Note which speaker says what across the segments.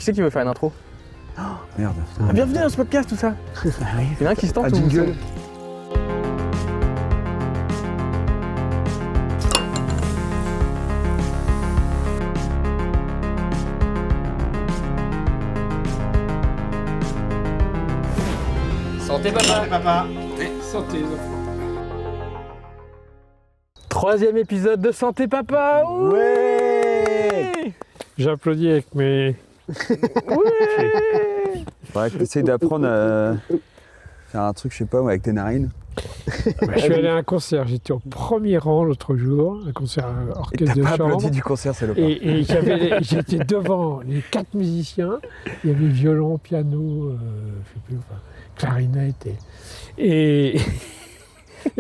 Speaker 1: sais qui veut faire une intro?
Speaker 2: Merde.
Speaker 1: Bienvenue dans ce podcast, tout ça. Il y en a un qui se tente ou
Speaker 2: jingle.
Speaker 1: Santé papa.
Speaker 3: Santé les enfants.
Speaker 1: Troisième épisode de Santé papa. Ouais.
Speaker 3: J'applaudis avec mes...
Speaker 1: Ouais.
Speaker 2: Faudrait que tu essayes d'apprendre à faire un truc, je sais pas, avec tes narines.
Speaker 3: Je suis allé à un concert, j'étais au premier rang l'autre jour, un concert
Speaker 2: Et
Speaker 3: orchestre
Speaker 2: t'as
Speaker 3: de
Speaker 2: pas
Speaker 3: chambre.
Speaker 2: applaudi du concert, c'est le
Speaker 3: Et j'étais devant les 4 musiciens, il y avait violon, piano, je sais plus, enfin, clarinette et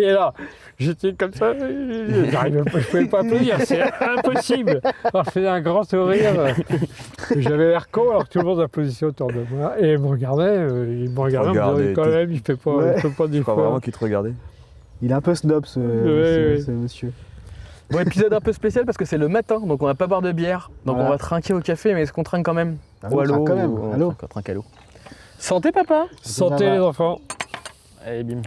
Speaker 3: alors j'étais comme ça, je pouvais pas applaudir, c'est impossible. Alors je faisais un grand sourire, j'avais l'air con alors que tout le monde applaudissait autour de moi et il me regardait, en me disant quand même il fait pas,
Speaker 4: Ouais.
Speaker 3: il fait pas
Speaker 2: Je crois
Speaker 3: d'effort.
Speaker 2: vraiment qu'il te regardait.
Speaker 4: Il est un peu snob ce
Speaker 3: Oui.
Speaker 4: monsieur.
Speaker 1: Bon, épisode un peu spécial parce que c'est le matin, donc on va pas boire de bière. Donc
Speaker 4: Voilà.
Speaker 1: on va trinquer au café, mais est-ce qu'on trinque quand même?
Speaker 4: Ah,
Speaker 1: Ou à l'eau?
Speaker 4: quand même.
Speaker 1: ou-
Speaker 4: Allô.
Speaker 1: On trinque à l'eau. Santé papa.
Speaker 3: Santé les enfants.
Speaker 1: Allez, bim.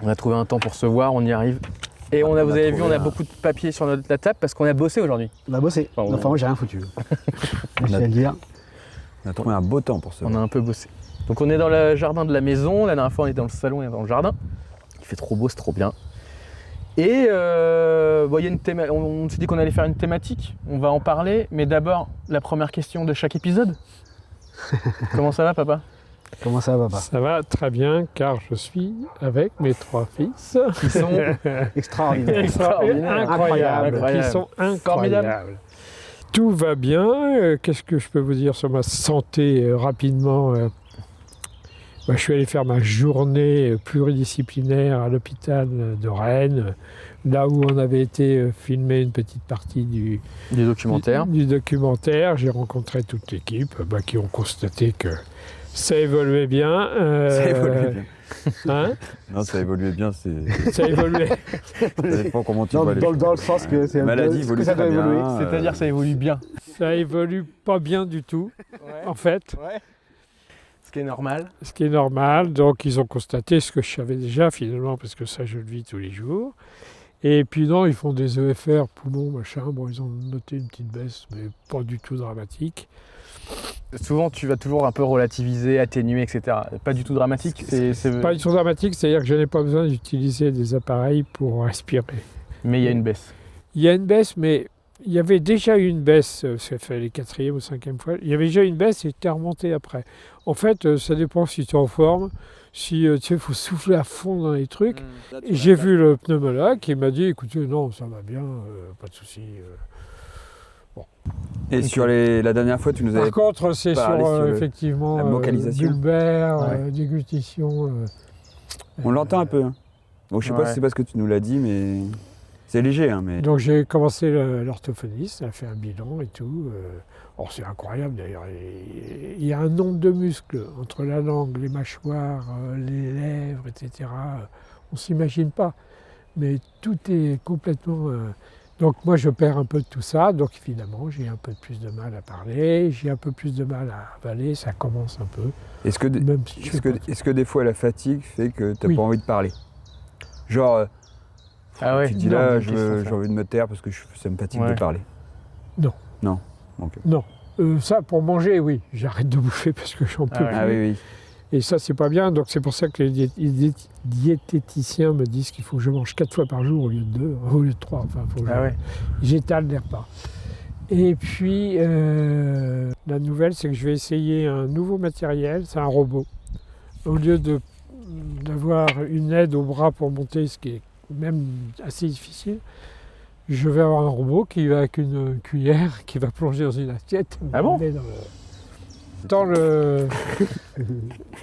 Speaker 1: On a trouvé un temps pour se voir, on y arrive. Et vous avez vu, on a beaucoup de papier sur la table parce qu'on a bossé aujourd'hui.
Speaker 4: On a bossé.
Speaker 1: Enfin,
Speaker 4: Enfin, moi, j'ai rien foutu. Je vais le dire.
Speaker 2: On a trouvé un beau temps pour ça.
Speaker 1: On a un peu bossé. Donc on est dans le jardin de la maison. La dernière fois, on était dans le salon et dans le jardin. Il fait trop beau, c'est trop bien. Et bon, il y a une on s'est dit qu'on allait faire une thématique. On va en parler. Mais d'abord, la première question de chaque épisode. Comment ça va, papa?
Speaker 4: Comment ça va, papa?
Speaker 3: Ça va très bien car je suis avec mes 3 fils.
Speaker 1: Qui sont
Speaker 4: Extraordinaire.
Speaker 3: Incroyables,
Speaker 1: Incroyable.
Speaker 3: qui sont
Speaker 1: Formidable.
Speaker 3: incroyables. Tout va bien. Qu'est-ce que je peux vous dire sur ma santé rapidement je suis allé faire ma journée pluridisciplinaire à l'hôpital de Rennes, là où on avait été filmer une petite partie du
Speaker 1: documentaire.
Speaker 3: Du documentaire. J'ai rencontré toute l'équipe qui ont constaté que ça évoluait bien.
Speaker 2: Ça évoluait bien.
Speaker 3: Hein,
Speaker 2: Non, ça évoluait bien, c'est.
Speaker 3: ça évoluait.
Speaker 2: Ça dépend comment tu
Speaker 4: Dans,
Speaker 2: vois les
Speaker 4: dans-
Speaker 2: choses.
Speaker 4: dans le sens que c'est
Speaker 2: Maladie
Speaker 4: que
Speaker 2: évolue
Speaker 4: ça doit
Speaker 2: très
Speaker 4: évoluer.
Speaker 2: bien.
Speaker 1: C'est-à-dire ça évolue bien.
Speaker 3: Ça évolue pas bien du tout, en fait.
Speaker 1: Ce qui est normal.
Speaker 3: Ce qui est normal. Donc, ils ont constaté ce que je savais déjà, finalement, parce que ça, je le vis tous les jours. Et puis, non, ils font des EFR, poumons, machin. Bon, ils ont noté une petite baisse, mais pas du tout dramatique.
Speaker 1: Souvent, tu vas toujours un peu relativiser, atténuer, etc. Pas du tout dramatique. C'est...
Speaker 3: Pas du tout dramatique, c'est-à-dire que je n'ai pas besoin d'utiliser des appareils pour respirer.
Speaker 1: Mais il y a une baisse.
Speaker 3: Il y a une baisse, mais il y avait déjà eu une baisse, ça fait les 4e ou 5e fois, il y avait déjà une baisse et c'était remonté après. En fait, ça dépend si tu es en forme, si tu sais, il faut souffler à fond dans les trucs. Et j'ai vu le pneumologue qui m'a dit, écoutez, non, ça va bien, pas de souci.
Speaker 2: Et sur la dernière fois, tu nous avais.
Speaker 3: Par contre, c'est sur,
Speaker 2: parler sur
Speaker 3: effectivement,
Speaker 2: la vocalisation.
Speaker 3: bulbaire,
Speaker 2: Ouais.
Speaker 3: déglutition.
Speaker 2: On l'entend un peu. Hein. Bon, je sais pas
Speaker 1: Ouais.
Speaker 2: si c'est parce que tu nous l'as dit, mais. C'est léger, hein, mais.
Speaker 3: Donc j'ai commencé l'orthophoniste, elle a fait un bilan et tout. Or c'est incroyable d'ailleurs. Il y a un nombre de muscles entre la langue, les mâchoires, les lèvres, etc. On ne s'imagine pas. Mais tout est complètement... Donc moi je perds un peu de tout ça. Donc évidemment j'ai un peu plus de mal à parler, j'ai un peu plus de mal à avaler, ça commence un peu.
Speaker 2: Est-ce que,
Speaker 3: Même si je fais pas
Speaker 2: est-ce que des fois la fatigue fait que t'as
Speaker 3: Oui.
Speaker 2: pas envie de parler? Genre.
Speaker 1: Ah ouais.
Speaker 2: Tu te dis
Speaker 1: Non,
Speaker 2: là,
Speaker 1: bonne
Speaker 2: j'ai
Speaker 1: question, ça.
Speaker 2: envie de me taire parce que ça me fatigue
Speaker 1: Ouais.
Speaker 2: de parler.
Speaker 3: Non.
Speaker 2: Non. Ok.
Speaker 3: Non. Ça pour manger, oui. J'arrête de bouffer parce que j'en peux
Speaker 1: Ah ouais.
Speaker 3: plus.
Speaker 2: Ah oui, oui.
Speaker 3: Et ça, c'est pas bien. Donc, c'est pour ça que les diététiciens me disent qu'il faut que je mange 4 fois par jour au lieu de 2, au lieu de 3. Enfin, faut que
Speaker 1: Ah ouais.
Speaker 3: j'étale les repas. Et puis, la nouvelle, c'est que je vais essayer un nouveau matériel. C'est un robot. Au lieu d'avoir une aide au bras pour monter, ce qui est même assez difficile, je vais avoir un robot qui va avec une cuillère, qui va plonger dans une assiette.
Speaker 1: Ah bon?
Speaker 3: Dans le...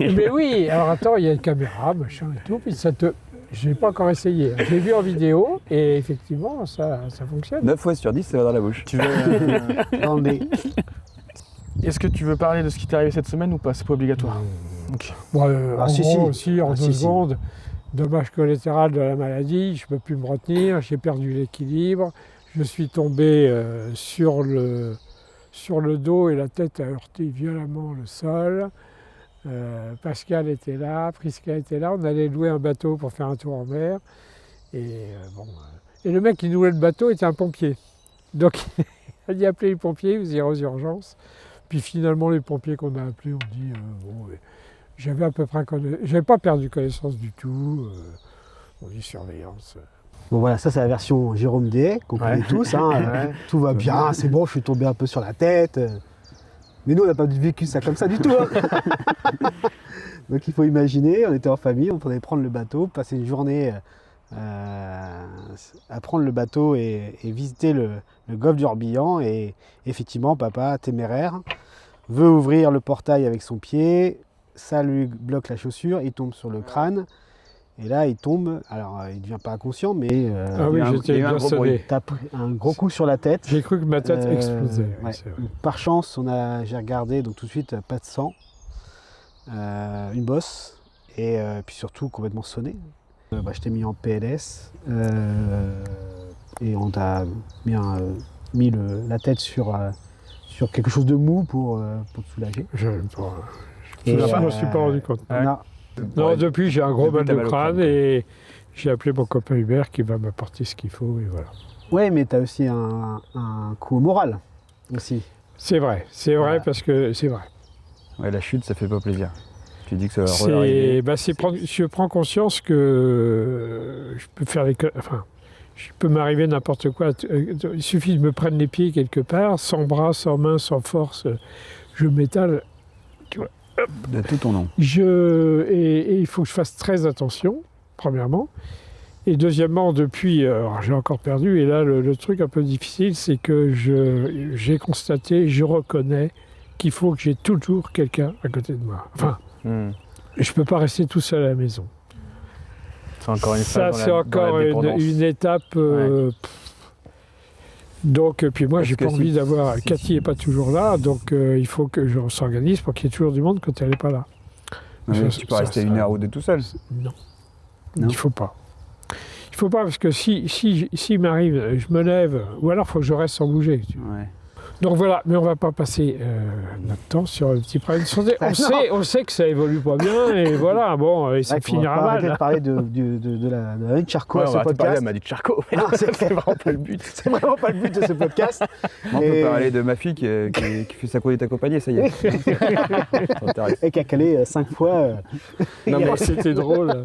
Speaker 3: Mais oui, alors attends, il y a une caméra, machin et tout, puis ça te... Je n'ai pas encore essayé. J'ai vu en vidéo et effectivement, ça fonctionne.
Speaker 2: 9 fois sur 10, ça va dans la bouche.
Speaker 1: Tu veux,
Speaker 4: Dans le nez.
Speaker 1: Est-ce que tu veux parler de ce qui t'est arrivé cette semaine ou pas? C'est pas obligatoire. Ok.
Speaker 3: Bon, en
Speaker 4: si,
Speaker 3: gros,
Speaker 4: si.
Speaker 3: aussi, en
Speaker 4: Ah,
Speaker 3: 2
Speaker 4: si, si.
Speaker 3: secondes, dommage collatéral de la maladie, je ne peux plus me retenir, j'ai perdu l'équilibre, je suis tombé sur le dos et la tête a heurté violemment le sol. Pascal était là, Prisca était là, on allait louer un bateau pour faire un tour en mer. Et le mec qui nous louait le bateau était un pompier. Donc il a dit appelez les pompiers, vous irez aux urgences. Puis finalement les pompiers qu'on a appelés ont dit j'avais à peu près j'avais pas perdu connaissance du tout. On dit surveillance.
Speaker 4: Bon voilà, ça c'est la version Jérôme Dehaye, qu'on connaît tous. Hein, tout va bien, c'est bon, je suis tombé un peu sur la tête. Mais nous, on n'a pas vécu ça comme ça du tout. Hein. Donc il faut imaginer, on était en famille, on allait prendre le bateau, passer une journée à prendre le bateau et visiter le golfe du Morbihan. Et effectivement, papa, téméraire, veut ouvrir le portail avec son pied, ça lui bloque la chaussure, il tombe sur le crâne. Et là, il tombe, alors il ne devient pas inconscient, mais
Speaker 3: j'étais bien sonné.
Speaker 4: T'as pris un gros coup sur la tête.
Speaker 3: J'ai cru que ma tête explosait.
Speaker 4: Ouais. Par chance, j'ai regardé, donc tout de suite, pas de sang, une bosse, et puis surtout complètement sonné. Je t'ai mis en PLS, et on t'a bien mis la tête sur quelque chose de mou pour te soulager.
Speaker 3: Je ne me suis pas rendu compte. Non, depuis j'ai un gros mal de crâne et j'ai appelé mon copain Hubert qui va m'apporter ce qu'il faut et voilà.
Speaker 4: Ouais, mais tu as aussi un coup au moral aussi.
Speaker 3: C'est vrai parce que c'est vrai.
Speaker 2: Ouais, la chute, ça fait pas plaisir. Tu dis que ça va re-arriver.
Speaker 3: Je prends conscience que je peux faire je peux m'arriver n'importe quoi. Il suffit de me prendre les pieds quelque part, sans bras, sans main, sans force, je m'étale.
Speaker 2: De tout ton nom.
Speaker 3: Et il faut que je fasse très attention, premièrement. Et deuxièmement, depuis, alors j'ai encore perdu, et là le truc un peu difficile, c'est que j'ai constaté, je reconnais qu'il faut que j'ai toujours quelqu'un à côté de moi. Enfin, je ne peux pas rester tout seul à la maison.
Speaker 1: C'est encore une
Speaker 3: Ça, c'est encore une étape. Donc, puis moi, j'ai pas envie d'avoir. Cathy n'est pas toujours là, donc il faut que je s'organise pour qu'il y ait toujours du monde quand elle n'est pas là.
Speaker 2: Tu peux rester 1 heure ou deux tout seul.
Speaker 3: Non. Il ne faut pas. Il ne faut pas, parce que si m'arrive, je me lève, ou alors il faut que je reste sans bouger.
Speaker 2: Ouais.
Speaker 3: Donc voilà, mais on ne va pas passer notre temps sur le petit problème de santé. On sait que ça évolue pas bien, et voilà, bon, et ça finira mal.
Speaker 4: On va arrêter de parler de la vie de Charcot à ce podcast.
Speaker 1: On va parler de Manu Charcot, mais c'est vraiment pas le but.
Speaker 4: C'est vraiment pas le but de ce podcast.
Speaker 2: On peut parler de ma fille qui fait sa conduite accompagnée, ça y est.
Speaker 4: Et qui a calé 5 fois.
Speaker 3: Non mais c'était drôle.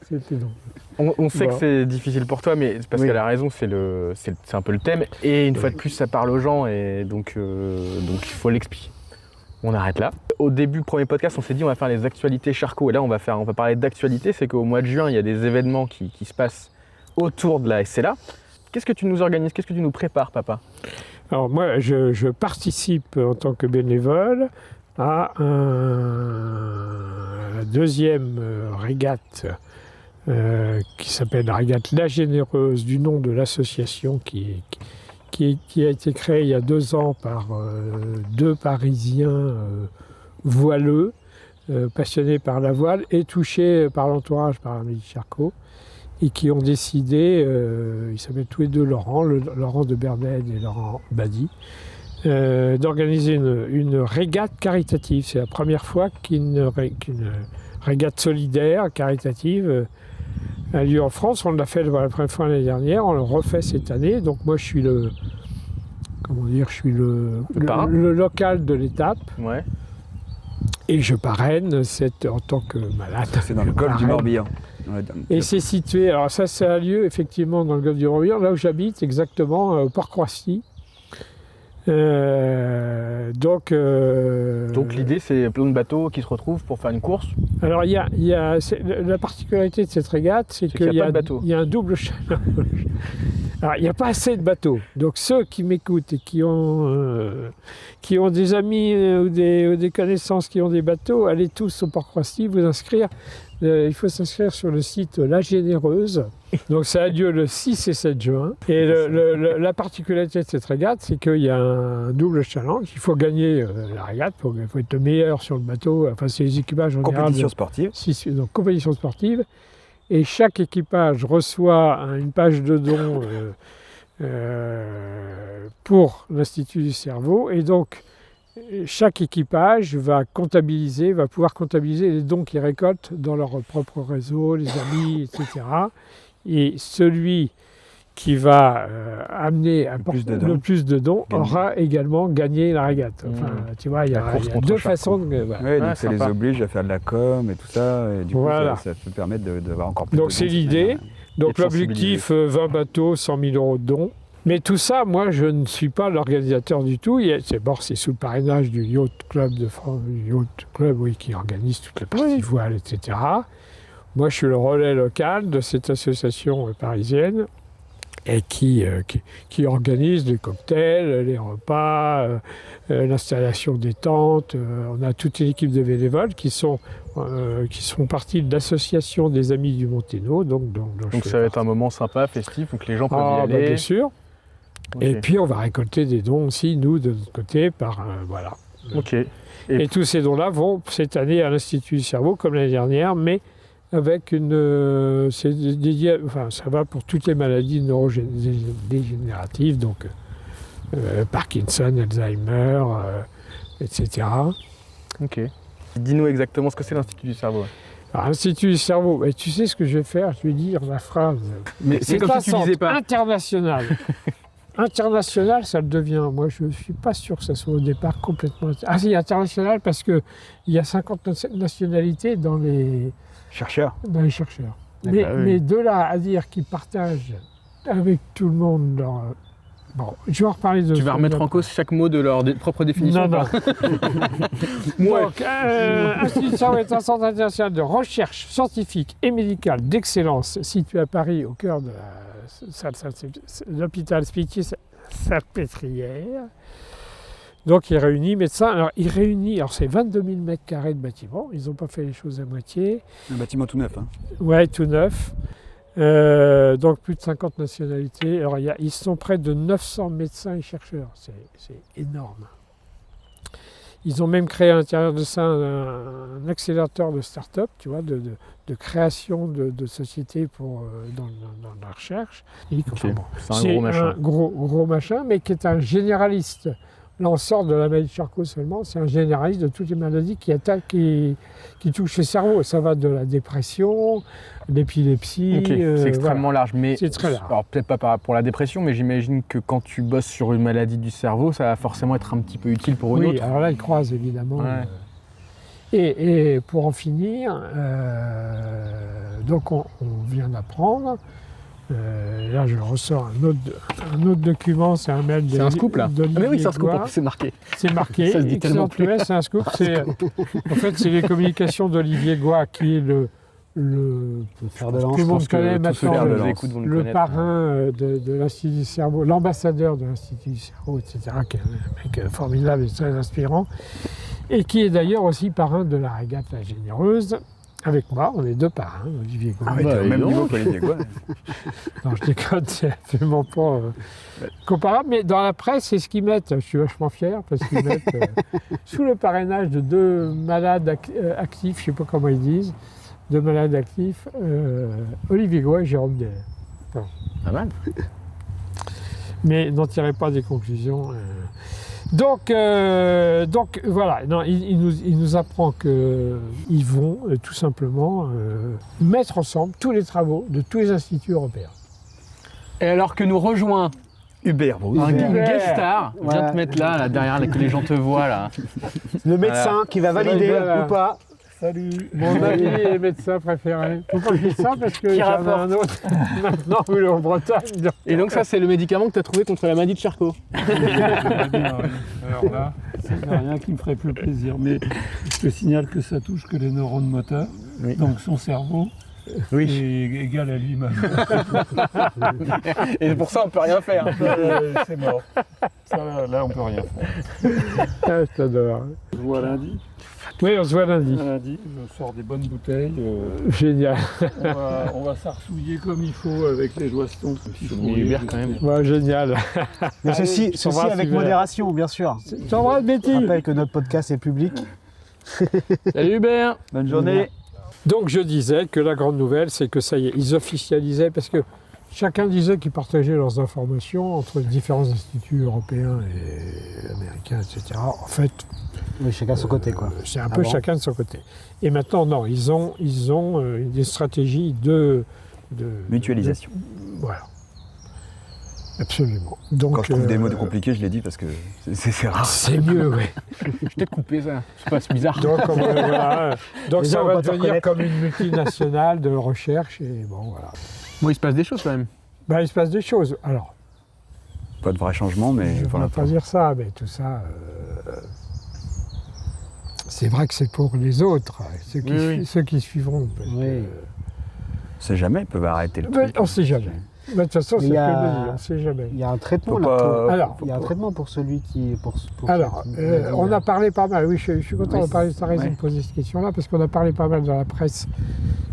Speaker 3: C'était drôle.
Speaker 1: On sait que c'est difficile pour toi, mais parce qu'elle a raison, c'est un peu le thème. Et une fois de plus, ça parle aux gens, et donc il faut l'expliquer. On arrête là. Au début, premier podcast, on s'est dit on va faire les actualités Charcot. Et là, on va parler d'actualité. C'est qu'au mois de juin, il y a des événements qui se passent autour de la SLA. Qu'est-ce que tu nous organises? Qu'est-ce que tu nous prépares, papa?
Speaker 3: Alors moi, je participe en tant que bénévole à la deuxième régate qui s'appelle la régate La Généreuse, du nom de l'association qui a été créée il y a 2 ans par 2 Parisiens voileux, passionnés par la voile et touchés par l'entourage par Amélie Charcot, et qui ont décidé, ils s'appellent tous les deux Laurent de Bernède et Laurent Badi, d'organiser une régate caritative. C'est la première fois qu'une régate solidaire, caritative, a lieu en France. On l'a fait la première fois l'année dernière, on le refait cette année. Donc moi je suis le local de l'étape.
Speaker 1: Ouais.
Speaker 3: Et je parraine en tant que malade.
Speaker 2: C'est dans le golfe du Morbihan.
Speaker 3: Et c'est situé, alors ça a lieu effectivement dans le golfe du Morbihan, là où j'habite exactement, au Port Croissy. Donc
Speaker 1: l'idée, c'est plein de bateaux qui se retrouvent pour faire une course.
Speaker 3: Alors la particularité de cette régate, c'est qu'il y a un double challenge. Alors il n'y a pas assez de bateaux. Donc ceux qui m'écoutent et qui ont des amis ou des connaissances qui ont des bateaux, allez tous au Port Croissy vous inscrire. Il faut s'inscrire sur le site La Généreuse. Donc ça a lieu le 6 et 7 juin. Et la particularité de cette régate, c'est qu'il y a un double challenge. Il faut gagner la régate, il faut être le meilleur sur le bateau. Enfin, c'est les équipages en général.
Speaker 2: Compétition sportive.
Speaker 3: Donc compétition sportive. Et chaque équipage reçoit une page de dons pour l'Institut du cerveau. Et donc, chaque équipage va pouvoir comptabiliser les dons qu'ils récoltent dans leur propre réseau, les amis, etc. Et celui qui va amener le plus de dons aura également gagné la régate. Enfin, tu vois, il y a deux façons de... Voilà.
Speaker 2: Ouais, donc ça les oblige à faire de la com et tout ça, et du coup ça peut permettre d'avoir encore plus de
Speaker 3: Donc c'est l'idée. Donc l'objectif, 20 bateaux, 100 000 euros de dons. Mais tout ça, moi, je ne suis pas l'organisateur du tout. C'est sous le parrainage du Yacht Club de France, qui organise toutes les parties voiles, etc. Moi, je suis le relais local de cette association parisienne et qui organise les cocktails, les repas, l'installation des tentes. On a toute une équipe de bénévoles qui sont partie de l'association des Amis du Monténot. Donc
Speaker 1: ça va être un moment sympa, festif, donc les gens peuvent y aller.
Speaker 3: Bien sûr. Okay. Et puis on va récolter des dons aussi, nous, de notre côté, voilà.
Speaker 1: Ok.
Speaker 3: Et tous ces dons-là vont cette année à l'Institut du cerveau, comme l'année dernière, mais avec ça va pour toutes les maladies neurodégénératives, donc Parkinson, Alzheimer, etc.
Speaker 1: Ok. Dis-nous exactement ce que c'est l'Institut du cerveau.
Speaker 3: Alors, l'Institut du cerveau, tu sais ce que je vais faire? Je vais dire la phrase.
Speaker 1: Mais c'est comme si tu disais pas.
Speaker 3: International. International, ça le devient. Moi, je ne suis pas sûr que ça soit au départ complètement... Ah si, international, parce qu'il y a 50 nationalités dans les chercheurs. Mais de là à dire qu'ils partagent avec tout le monde leur... Bon, je vais en reparler de...
Speaker 1: Tu vas remettre en cause chaque mot de leur propre définition?
Speaker 3: Non. Donc, Institut du cerveau est un centre international de recherche scientifique et médicale d'excellence situé à Paris, au cœur de l'hôpital Pitié-Salpêtrière. Donc, il réunit médecins. Alors, c'est 22 000 mètres carrés de bâtiment. Ils n'ont pas fait les choses à moitié.
Speaker 2: Un bâtiment tout neuf, hein?
Speaker 3: Ouais, tout neuf. Donc plus de 50 nationalités. Alors ils sont près de 900 médecins et chercheurs. C'est énorme. Ils ont même créé à l'intérieur de ça un accélérateur de start-up, tu vois, de création de sociétés dans la recherche.
Speaker 1: C'est un
Speaker 3: gros machin, mais qui est un généraliste. Là, on sort de la maladie de Charcot seulement, c'est un généraliste de toutes les maladies qui touchent le cerveau. Ça va de la dépression, l'épilepsie.
Speaker 1: C'est extrêmement large. Mais
Speaker 3: c'est très large.
Speaker 1: Alors, peut-être pas pour la dépression, mais j'imagine que quand tu bosses sur une maladie du cerveau, ça va forcément être un petit peu utile pour une autre.
Speaker 3: Oui, alors là, ils croisent évidemment. Ouais. Et pour en finir, donc on vient d'apprendre. Là, je ressors un autre document, c'est un mail de...
Speaker 1: C'est un scoop, là? Mais oui, c'est un scoop, c'est marqué.
Speaker 3: C'est marqué.
Speaker 1: Ça se dit tellement plus.
Speaker 3: C'est un scoop. En fait, c'est les communications d'Olivier Goy, qui est le
Speaker 4: fer de lance.
Speaker 3: Tout le monde connaît maintenant, le parrain de l'Institut du cerveau, l'ambassadeur de l'Institut du cerveau, etc., qui est un mec formidable et très inspirant, et qui est d'ailleurs aussi parrain de la régate La Généreuse. Avec moi, on est deux parrains, Olivier Goy.
Speaker 2: Ah oui, au même niveau qu'Olivier Goy.
Speaker 3: Non, je déconne, c'est absolument pas comparable. Mais dans la presse, c'est ce qu'ils mettent. Je suis vachement fier parce qu'ils mettent sous le parrainage de deux malades actifs, je ne sais pas comment ils disent, deux malades actifs, Olivier Goy et Jérôme Deller. Bon.
Speaker 1: Pas mal.
Speaker 3: Mais n'en tirez pas des conclusions. Donc voilà, non, il nous apprend qu'ils vont tout simplement mettre ensemble tous les travaux de tous les instituts européens.
Speaker 1: Et alors que nous rejoint
Speaker 2: Hubert Bruce,
Speaker 1: un guest star, viens te mettre là derrière, là, que les gens te voient là.
Speaker 4: Le médecin qui va valider ou pas.
Speaker 3: Salut. Mon ami est médecin préféré. Faut pas que je dise ça parce qu'il y en a un autre maintenant en Bretagne.
Speaker 1: Et donc ça, c'est le médicament que tu as trouvé contre la maladie de Charcot.
Speaker 5: Alors là, il n'y a rien qui me ferait plus plaisir. Mais je te signale que ça touche que les neurones moteurs. Oui. Donc son cerveau est égal à lui-même.
Speaker 1: Et pour ça, on ne peut rien faire.
Speaker 5: C'est mort. Ça, là, on ne peut rien faire.
Speaker 3: Ah, je t'adore.
Speaker 5: On se voit lundi.
Speaker 3: Oui, on se voit lundi.
Speaker 5: Lundi, je sors des bonnes bouteilles.
Speaker 3: Génial.
Speaker 5: On va s'arsouiller comme il faut avec les joistons.
Speaker 1: Hubert quand même.
Speaker 3: Ouais, génial.
Speaker 4: Mais ceci avec modération, bien sûr.
Speaker 3: T'embrasses, Betty.
Speaker 4: Je rappelle que notre podcast est public.
Speaker 1: Salut Hubert.
Speaker 2: Bonne journée.
Speaker 3: Donc je disais que la grande nouvelle, c'est que ça y est, ils officialisaient, parce que Chacun disait qu'ils partageaient leurs informations entre les différents instituts européens et américains, etc. En fait,
Speaker 4: Oui, chacun de son côté, quoi.
Speaker 3: c'est un
Speaker 4: Ah
Speaker 3: peu
Speaker 4: bon
Speaker 3: chacun de son côté. Et maintenant, non, ils ont des stratégies de
Speaker 2: Mutualisation.
Speaker 3: Voilà. Absolument. Donc,
Speaker 2: Quand je trouve des mots compliqués, je les dis parce que c'est rare.
Speaker 3: c'est mieux, oui.
Speaker 1: Je vais peut-être couper ça, c'est pas c'est bizarre.
Speaker 3: Donc, voilà. Donc
Speaker 4: Les
Speaker 3: ça
Speaker 4: gens
Speaker 3: va
Speaker 4: vont pas te
Speaker 3: devenir
Speaker 4: reconnaître.
Speaker 3: comme une multinationale de recherche et bon, voilà.
Speaker 1: Bon, il se passe des choses quand même.
Speaker 3: Ben, il se passe des choses. Alors,
Speaker 2: Pas de vrai changement, mais
Speaker 3: je ne
Speaker 2: pour
Speaker 3: vais
Speaker 2: l'instant.
Speaker 3: pas dire ça, mais tout ça, c'est vrai que c'est pour les autres,
Speaker 1: Oui.
Speaker 3: ceux qui suivront. parce que-
Speaker 4: Oui.
Speaker 2: On sait jamais, ils peuvent arrêter le
Speaker 3: Mais
Speaker 2: truc.
Speaker 3: on ne sait jamais. Mais de toute façon,
Speaker 4: Mais
Speaker 3: c'est
Speaker 4: il y
Speaker 3: ce
Speaker 4: a-
Speaker 3: que je me dis, on ne sait jamais.
Speaker 4: Il y a un traitement
Speaker 2: Faut
Speaker 4: là.
Speaker 2: pas-
Speaker 3: Alors,
Speaker 4: Il y a un traitement pour celui qui. Pour
Speaker 3: Alors,
Speaker 4: cette maladie,
Speaker 3: on
Speaker 4: là.
Speaker 3: a parlé pas mal, oui, je suis content
Speaker 2: Oui,
Speaker 3: de parler, tu as raison
Speaker 2: ouais.
Speaker 3: de poser cette question-là, parce qu'on a parlé pas mal dans la presse.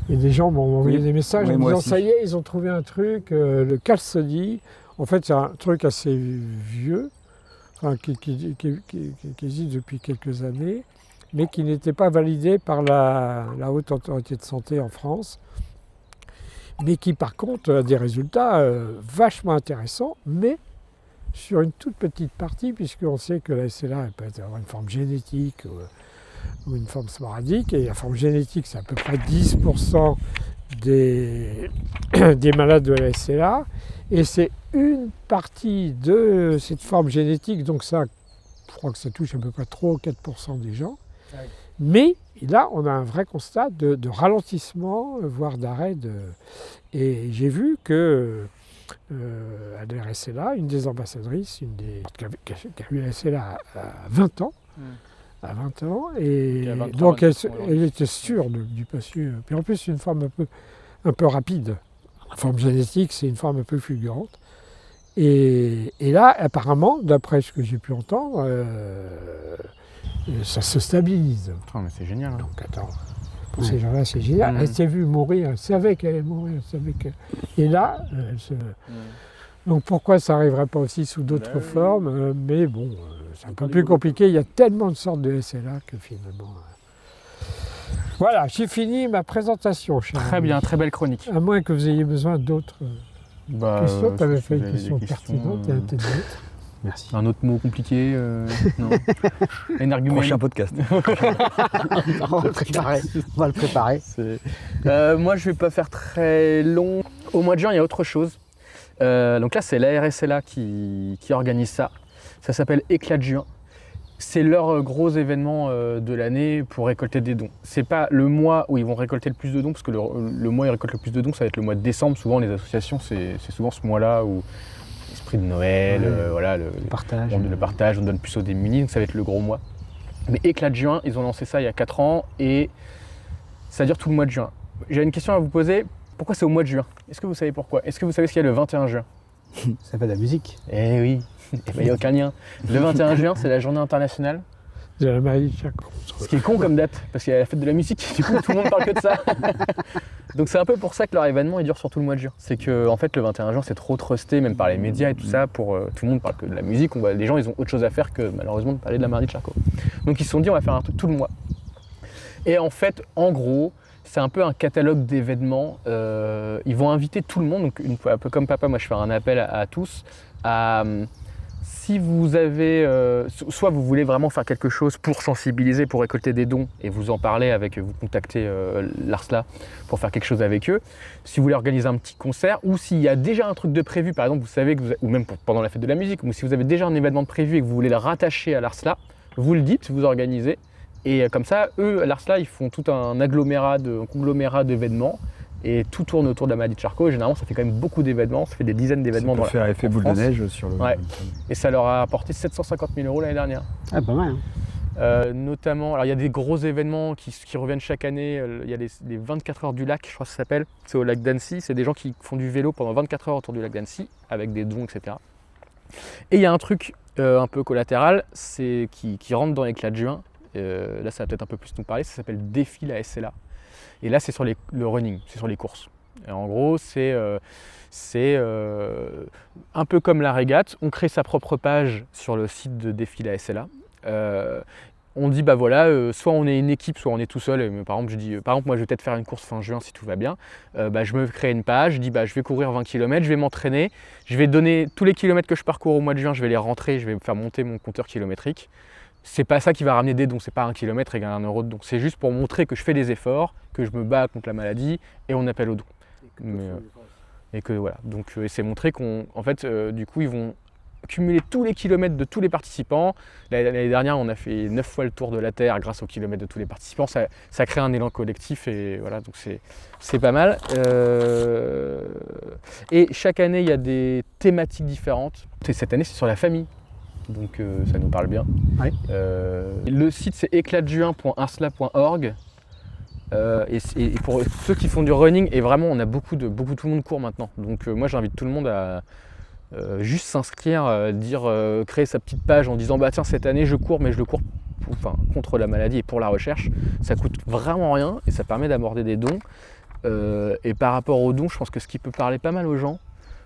Speaker 3: Et des gens m'ont envoyé
Speaker 2: Oui.
Speaker 3: des messages
Speaker 2: Oui,
Speaker 3: en
Speaker 2: moi
Speaker 3: disant
Speaker 2: aussi.
Speaker 3: ça y est, ils ont trouvé un truc, le calcedi. En fait, c'est un truc assez vieux, enfin, qui existe depuis quelques années, mais qui n'était pas validé par la Haute Autorité de Santé en France, mais qui par contre a des résultats vachement intéressants, mais sur une toute petite partie, puisqu'on sait que la SLA elle peut avoir une forme génétique ou une forme sporadique, et la forme génétique c'est à peu près 10% des, des malades de la SLA, et c'est une partie de cette forme génétique, donc ça, je crois que ça touche à peu près 3 ou 4% des gens, mais là on a un vrai constat de ralentissement, voire d'arrêt. Et j'ai vu que à l'RSLA, une des ambassadrices, qui a eu la SLA à 20 ans, à 20 ans, et
Speaker 1: Qui a 23,
Speaker 3: donc elle,
Speaker 1: 24 ans,
Speaker 3: elle était sûre du patient. Puis en plus, c'est une forme un peu rapide. La forme génétique, c'est une forme un peu fulgurante. Et là, apparemment, d'après ce que j'ai pu entendre, ça se stabilise.
Speaker 1: Putain, mais c'est génial. Hein.
Speaker 3: Donc attends, pour ces gens-là, c'est génial. Elle s'est vue mourir, elle savait qu'elle allait mourir, elle savait que... Et là, elle se... Donc pourquoi ça n'arriverait pas aussi sous d'autres
Speaker 1: Bah oui.
Speaker 3: formes mais bon, c'est un peu plus compliqué. Il y a tellement de sortes de SLA que finalement... Voilà, j'ai fini ma présentation, cher
Speaker 1: Très
Speaker 3: ami.
Speaker 1: bien, très belle chronique.
Speaker 3: À moins que vous ayez besoin d'autres
Speaker 1: Bah,
Speaker 3: questions. Tu avais
Speaker 1: si
Speaker 3: fait
Speaker 1: vous
Speaker 3: une
Speaker 1: avez
Speaker 3: question
Speaker 1: des questions,
Speaker 3: pertinente, il y en a peut-être d'autres.
Speaker 4: Merci.
Speaker 1: Un autre mot compliqué non. Un argument.
Speaker 2: Prochain podcast.
Speaker 4: On va le préparer. On va le préparer.
Speaker 1: Moi, je vais pas faire très long. Au mois de juin, il y a autre chose. Donc là, c'est la RSLA qui organise ça. Ça s'appelle Éclat de juin. C'est leur gros événement de l'année pour récolter des dons. C'est pas le mois où ils vont récolter le plus de dons, parce que le mois où ils récoltent le plus de dons, ça va être le mois de décembre. Souvent, les associations, c'est souvent ce mois-là où l'esprit de Noël,
Speaker 4: Ouais.
Speaker 1: voilà, le
Speaker 4: Partage.
Speaker 1: partage, on donne plus aux démunis, donc ça va être le gros mois. Mais Éclat de juin, ils ont lancé ça il y a 4 ans et ça dure tout le mois de juin. J'ai une question à vous poser. Pourquoi c'est au mois de juin? Est-ce que vous savez pourquoi? Est-ce que vous savez ce qu'il y a le 21 juin?
Speaker 4: Ça fait de la musique.
Speaker 1: Eh oui, il n'y a aucun lien. Le 21 juin, c'est la journée internationale.
Speaker 3: De la maladie de Charcot.
Speaker 1: Ce qui est con comme date, parce qu'il y a la fête de la musique, du coup tout le monde parle que de ça. Donc c'est un peu pour ça que leur événement il dure sur tout le mois de juin. C'est que en fait le 21 juin c'est trop trusté, même par les médias et tout ça, pour tout le monde parle que de la musique, les gens ils ont autre chose à faire que malheureusement de parler de la maladie de Charcot. Donc ils se sont dit on va faire un truc tout le mois. Et en fait, en gros, c'est un peu un catalogue d'événements. Ils vont inviter tout le monde, donc une fois, un peu comme papa, moi je fais un appel à tous, si vous avez, soit vous voulez vraiment faire quelque chose pour sensibiliser, pour récolter des dons et vous en parler vous contactez l'ARSLA pour faire quelque chose avec eux. Si vous voulez organiser un petit concert ou s'il y a déjà un truc de prévu, par exemple, vous savez que ou même pendant la fête de la musique, ou si vous avez déjà un événement de prévu et que vous voulez le rattacher à l'ARSLA, vous le dites, vous organisez. Et comme ça, eux, à l'ARSLA, ils font tout un conglomérat d'événements et tout tourne autour de la maladie de Charcot. Et généralement, ça fait quand même beaucoup d'événements, ça fait des dizaines d'événements
Speaker 2: Ça peut faire effet
Speaker 1: en
Speaker 2: boule
Speaker 1: France.
Speaker 2: de neige sur le.
Speaker 1: Ouais. Et ça leur a apporté 750 000 € l'année dernière.
Speaker 4: Ah, pas mal. Hein.
Speaker 1: Notamment, alors il y a des gros événements qui reviennent chaque année. Il y a les 24 heures du lac, je crois que ça s'appelle. C'est au lac d'Annecy. C'est des gens qui font du vélo pendant 24 heures autour du lac d'Annecy avec des dons, etc. Et il y a un truc un peu collatéral, c'est qui rentre dans l'éclat de juin. Là, ça va peut-être un peu plus nous parler. Ça s'appelle Défi la SLA. Et là, c'est sur le running, c'est sur les courses. Et en gros, c'est un peu comme la régate. On crée sa propre page sur le site de Défi la SLA. on dit bah voilà, soit on est une équipe, soit on est tout seul. Et, par exemple, moi je vais peut-être faire une course fin juin si tout va bien. Je me crée une page, je dis bah je vais courir 20 km, je vais m'entraîner, je vais donner tous les kilomètres que je parcours au mois de juin, je vais les rentrer, je vais faire monter mon compteur kilométrique. C'est pas ça qui va ramener des dons, c'est pas 1 km égale 1 euro de don. C'est juste pour montrer que je fais des efforts, que je me bats contre la maladie et on appelle au don. Et que voilà, donc c'est montrer qu'en fait, du coup, ils vont cumuler tous les kilomètres de tous les participants. L'année dernière, on a fait 9 fois le tour de la Terre grâce aux kilomètres de tous les participants. Ça crée un élan collectif et voilà, donc c'est pas mal. Et chaque année, il y a des thématiques différentes. Et cette année, c'est sur la famille. Donc ça nous parle bien.
Speaker 4: Ouais.
Speaker 1: Le site, c'est éclatjuin.arsla.org. Et pour ceux qui font du running, et vraiment on a beaucoup tout le monde court maintenant. Donc moi j'invite tout le monde à juste s'inscrire, créer sa petite page en disant bah tiens cette année je cours, mais je le cours contre la maladie et pour la recherche. Ça coûte vraiment rien et ça permet d'aborder des dons. Et par rapport aux dons, je pense que ce qui peut parler pas mal aux gens,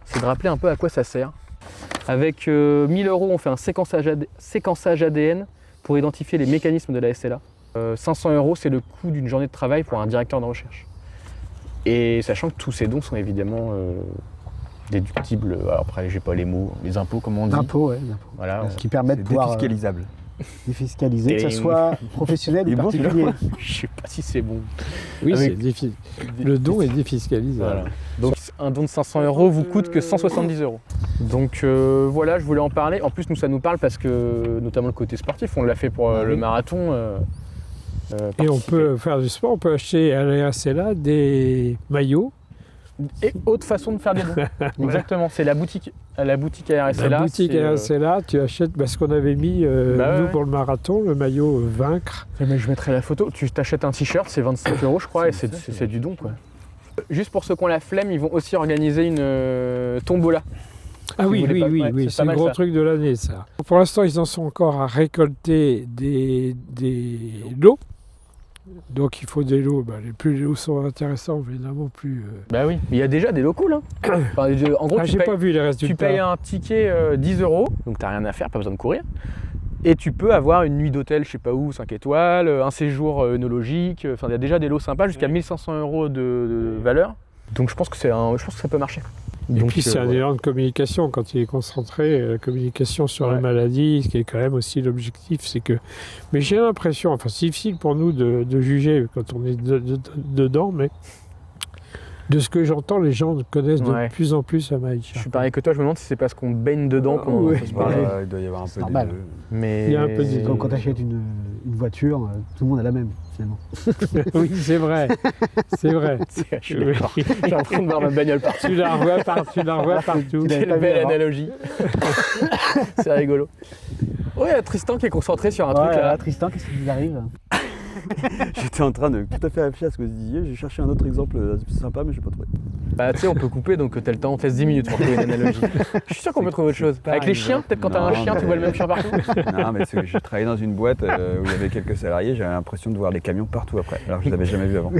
Speaker 1: c'est de rappeler un peu à quoi ça sert. Avec 1000 €, on fait un séquençage ADN pour identifier les mécanismes de la SLA. 500 €, c'est le coût d'une journée de travail pour un directeur de recherche. Et sachant que tous ces dons sont évidemment déductibles, alors après j'ai pas les mots, les impôts comme on dit.
Speaker 4: Impôts, ouais.
Speaker 1: Voilà,
Speaker 4: Ce qui permet de pouvoir
Speaker 2: défiscalisable.
Speaker 4: défiscaliser, que ce soit professionnel ou particulier.
Speaker 1: Je sais pas si c'est bon.
Speaker 3: Oui,
Speaker 1: Avec-
Speaker 3: le don est défiscalisable.
Speaker 1: Voilà. Donc un don de 500 € vous coûte que 170 €. Donc voilà, je voulais en parler. En plus, nous ça nous parle parce que, notamment le côté sportif, on l'a fait pour le marathon.
Speaker 3: Et on peut faire du sport, on peut acheter à la RCLA des maillots.
Speaker 1: Et autre façon de faire des dons. Exactement, c'est la boutique à RSLA.
Speaker 3: La boutique
Speaker 1: c'est,
Speaker 3: à la RCLA, tu achètes ce qu'on avait mis, nous,
Speaker 1: ouais.
Speaker 3: pour le marathon, le maillot Vaincre.
Speaker 1: Mais je mettrai la photo. Tu t'achètes un t-shirt, c'est 25 € je crois, et c'est du don quoi. Juste pour ceux qui ont la flemme, ils vont aussi organiser une tombola.
Speaker 3: Ah
Speaker 1: Si
Speaker 3: oui,
Speaker 1: vous voulez
Speaker 3: oui,
Speaker 1: pas- ouais,
Speaker 3: c'est le
Speaker 1: pas
Speaker 3: gros
Speaker 1: mal, ça.
Speaker 3: truc de l'année, ça. Pour l'instant, ils en sont encore à récolter des lots. Donc il faut des lots. Plus les lots sont intéressants, évidemment, plus...
Speaker 1: Bah oui, mais il y a déjà des lots cool. Hein. Enfin, en gros,
Speaker 3: j'ai pas vu les résultats.
Speaker 1: tu payes un ticket 10 €, donc t'as rien à faire, pas besoin de courir. Et tu peux avoir une nuit d'hôtel, je sais pas où, 5 étoiles, un séjour œnologique. Enfin, il y a déjà des lots sympas jusqu'à 1500 € de valeur. Donc je pense que ça peut marcher.
Speaker 3: Et
Speaker 1: Donc,
Speaker 3: puis c'est un
Speaker 1: voilà.
Speaker 3: élan de communication quand il est concentré, la communication sur la maladie, ce qui est quand même aussi l'objectif, c'est que... Mais j'ai l'impression, enfin c'est difficile pour nous de juger quand on est dedans, mais de ce que j'entends, les gens connaissent
Speaker 1: Ouais.
Speaker 3: de plus en plus la maladie.
Speaker 1: Je suis pareil que toi, je me demande si c'est parce qu'on baigne dedans qu'on
Speaker 3: Ouais.
Speaker 1: peut se parler.
Speaker 2: Il doit y avoir un peu
Speaker 4: normal.
Speaker 2: des deux.
Speaker 1: Mais...
Speaker 3: Il y a un peu des-
Speaker 4: Quand tu achètes une voiture, tout le monde a la même, finalement.
Speaker 3: Oui, c'est vrai, c'est vrai.
Speaker 1: Je suis d'accord. J'ai en train de voir ma bagnole partout.
Speaker 3: Tu la revois, partout.
Speaker 4: l'avais
Speaker 1: Quelle
Speaker 4: pas vu
Speaker 1: belle
Speaker 4: avant.
Speaker 1: analogie. C'est rigolo. Ouais, il y a Tristan qui est concentré sur un truc là.
Speaker 4: Tristan, qu'est-ce qui vous arrive?
Speaker 2: J'étais en train de tout à fait réfléchir à ce que vous disiez. J'ai cherché un autre exemple sympa, mais je n'ai pas trouvé.
Speaker 1: Bah tu sais, on peut couper, donc t'as le temps, on te laisse 10 minutes pour trouver une analogie. Je suis sûr qu'on peut trouver autre chose. Avec les chiens, peut-être quand t'as un
Speaker 2: Non,
Speaker 1: chien, tu
Speaker 2: mais-
Speaker 1: vois le même chien partout.
Speaker 2: Non, mais c'est que j'ai travaillé dans une boîte où il y avait quelques salariés. J'avais l'impression de voir les camions partout après, alors que je ne les avais jamais vus avant.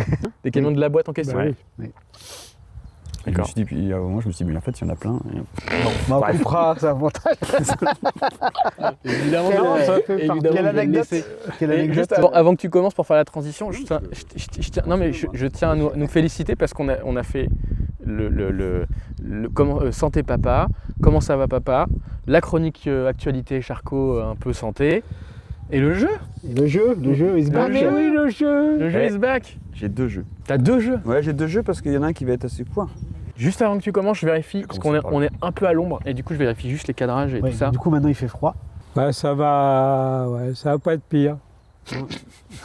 Speaker 1: Des camions de la boîte en question.
Speaker 3: Bah
Speaker 1: Ouais.
Speaker 3: oui.
Speaker 2: Et je me suis dit, puis à un moment, je me suis dit, mais en fait, il y en a plein.
Speaker 4: On coupera, c'est un montage.
Speaker 1: Évidemment,
Speaker 4: Non, ça fait
Speaker 1: évidemment,
Speaker 4: partie. Quelle
Speaker 1: je vais le
Speaker 4: anecdote
Speaker 1: laisser.
Speaker 4: Quelle
Speaker 1: Et
Speaker 4: anecdote.
Speaker 1: juste avant que tu commences pour faire la transition, je tiens à nous féliciter parce qu'on a fait le santé papa, comment ça va papa, la chronique actualité Charcot un peu santé, et le jeu.
Speaker 4: Et le jeu is back.
Speaker 3: Mais oui, le jeu.
Speaker 1: Le jeu
Speaker 2: Ouais.
Speaker 1: is back.
Speaker 2: J'ai 2 jeux.
Speaker 1: T'as 2 jeux.
Speaker 2: Ouais, j'ai 2 jeux parce qu'il y en a un qui va être assez court.
Speaker 1: Juste avant que tu commences, je vérifie parce
Speaker 2: commencer
Speaker 1: qu'on est un peu à l'ombre et du coup je vérifie juste les cadrages et
Speaker 4: Ouais,
Speaker 1: tout ça.
Speaker 4: du coup, maintenant, il fait froid.
Speaker 3: Ça va pas être pire.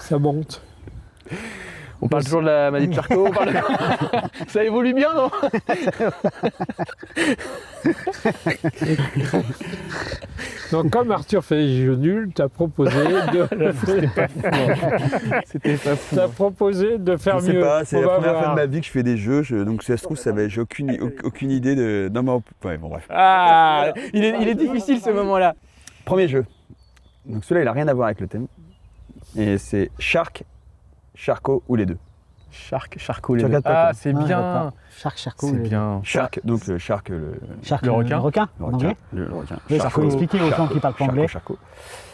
Speaker 3: Ça monte.
Speaker 1: On parle toujours de la maladie de Charcot. On parle de... Ça évolue bien, non?
Speaker 3: Donc comme Arthur fait des jeux nuls, t'as proposé
Speaker 1: C'était pas fou.
Speaker 3: T'as proposé de faire
Speaker 2: Je sais
Speaker 3: mieux.
Speaker 2: pas, c'est
Speaker 3: On
Speaker 2: la
Speaker 3: va
Speaker 2: première fois
Speaker 3: voir.
Speaker 2: de ma vie que je fais des jeux. Donc si ça se trouve, j'ai aucune idée de. Non, mais ouais, bon, bref.
Speaker 1: Ah, il est difficile ce moment-là.
Speaker 2: Premier jeu. Donc celui-là, il n'a rien à voir avec le thème. Et c'est Shark, Charcot ou les deux.
Speaker 1: Charcot, les
Speaker 4: Tu
Speaker 1: deux.
Speaker 4: regardes pas,
Speaker 1: Ah,
Speaker 4: toi.
Speaker 1: c'est
Speaker 4: Non,
Speaker 1: bien.
Speaker 4: regarde pas. Charcot.
Speaker 1: C'est bien.
Speaker 2: Shark, donc le shark,
Speaker 4: Shark,
Speaker 1: Le requin.
Speaker 4: Le requin,
Speaker 2: le
Speaker 4: en
Speaker 2: requin.
Speaker 4: anglais.
Speaker 2: Le requin.
Speaker 4: Oui, il faut expliquer aux gens qui parlent pas anglais.
Speaker 2: Charcot.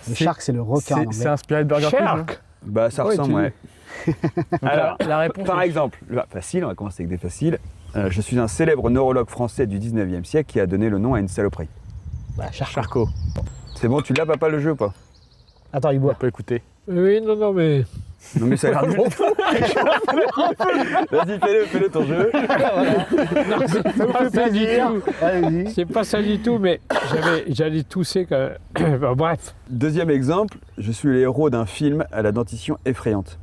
Speaker 4: Le shark, c'est le requin en
Speaker 1: C'est
Speaker 4: anglais.
Speaker 1: inspiré de Burger King.
Speaker 3: Shark.
Speaker 2: Bah ça
Speaker 3: Ouais,
Speaker 2: ressemble,
Speaker 3: tu-
Speaker 2: ouais. Alors,
Speaker 1: La réponse.
Speaker 2: par
Speaker 1: est-
Speaker 2: exemple, facile, on va commencer avec des faciles. Je suis un célèbre neurologue français du 19e siècle qui a donné le nom à une saloperie.
Speaker 4: Bah, Charcot.
Speaker 1: Charcot.
Speaker 2: C'est bon, tu l'as papa le jeu ou pas?
Speaker 4: Attends, il
Speaker 1: On
Speaker 4: boit.
Speaker 1: peut écouter.
Speaker 3: Oui, non, mais
Speaker 2: Non mais ça a l'air de bon. Vas-y, fais-le ton jeu.
Speaker 3: non, c'est pas ça du tout.
Speaker 4: Allez-y.
Speaker 3: C'est pas ça du tout, mais j'allais tousser quand Bon, bref,
Speaker 2: Deuxième exemple, je suis le héros d'un film à la dentition effrayante.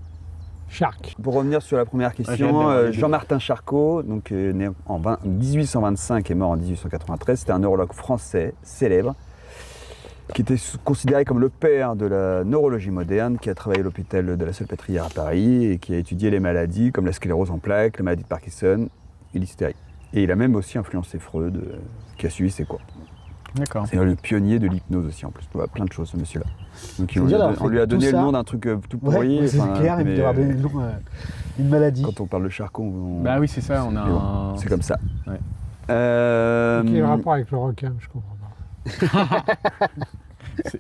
Speaker 3: Shark.
Speaker 2: Pour revenir sur la première
Speaker 1: j'ai hâte
Speaker 2: question,
Speaker 1: d'avoir les deux.
Speaker 2: Jean-Martin Charcot, donc, né en 1825 et mort en 1893, c'était un neurologue français célèbre qui était considéré comme le père de la neurologie moderne, qui a travaillé à l'hôpital de la Salpêtrière à Paris et qui a étudié les maladies comme la sclérose en plaques, la maladie de Parkinson et l'hystérie. Et il a même aussi influencé Freud, qui a suivi ses cours.
Speaker 1: D'accord.
Speaker 2: C'est le pionnier de l'hypnose aussi en plus. Il voit plein de choses ce monsieur-là. Donc
Speaker 4: C'est
Speaker 2: on,
Speaker 4: bien
Speaker 2: lui a,
Speaker 4: d'avoir
Speaker 2: on lui a
Speaker 4: fait
Speaker 2: donné
Speaker 4: tout
Speaker 2: le
Speaker 4: ça.
Speaker 2: nom d'un truc tout
Speaker 4: Ouais,
Speaker 2: pourri.
Speaker 4: c'est
Speaker 2: enfin,
Speaker 4: clair, il
Speaker 2: mais,
Speaker 4: peut avoir donné le nom d'une maladie.
Speaker 2: quand on parle de Charcot,
Speaker 1: Bah oui, c'est ça, on a
Speaker 2: mais bon,
Speaker 1: un.
Speaker 2: c'est comme ça.
Speaker 1: Ouais.
Speaker 3: Quel est le rapport avec le requin? Je comprends pas.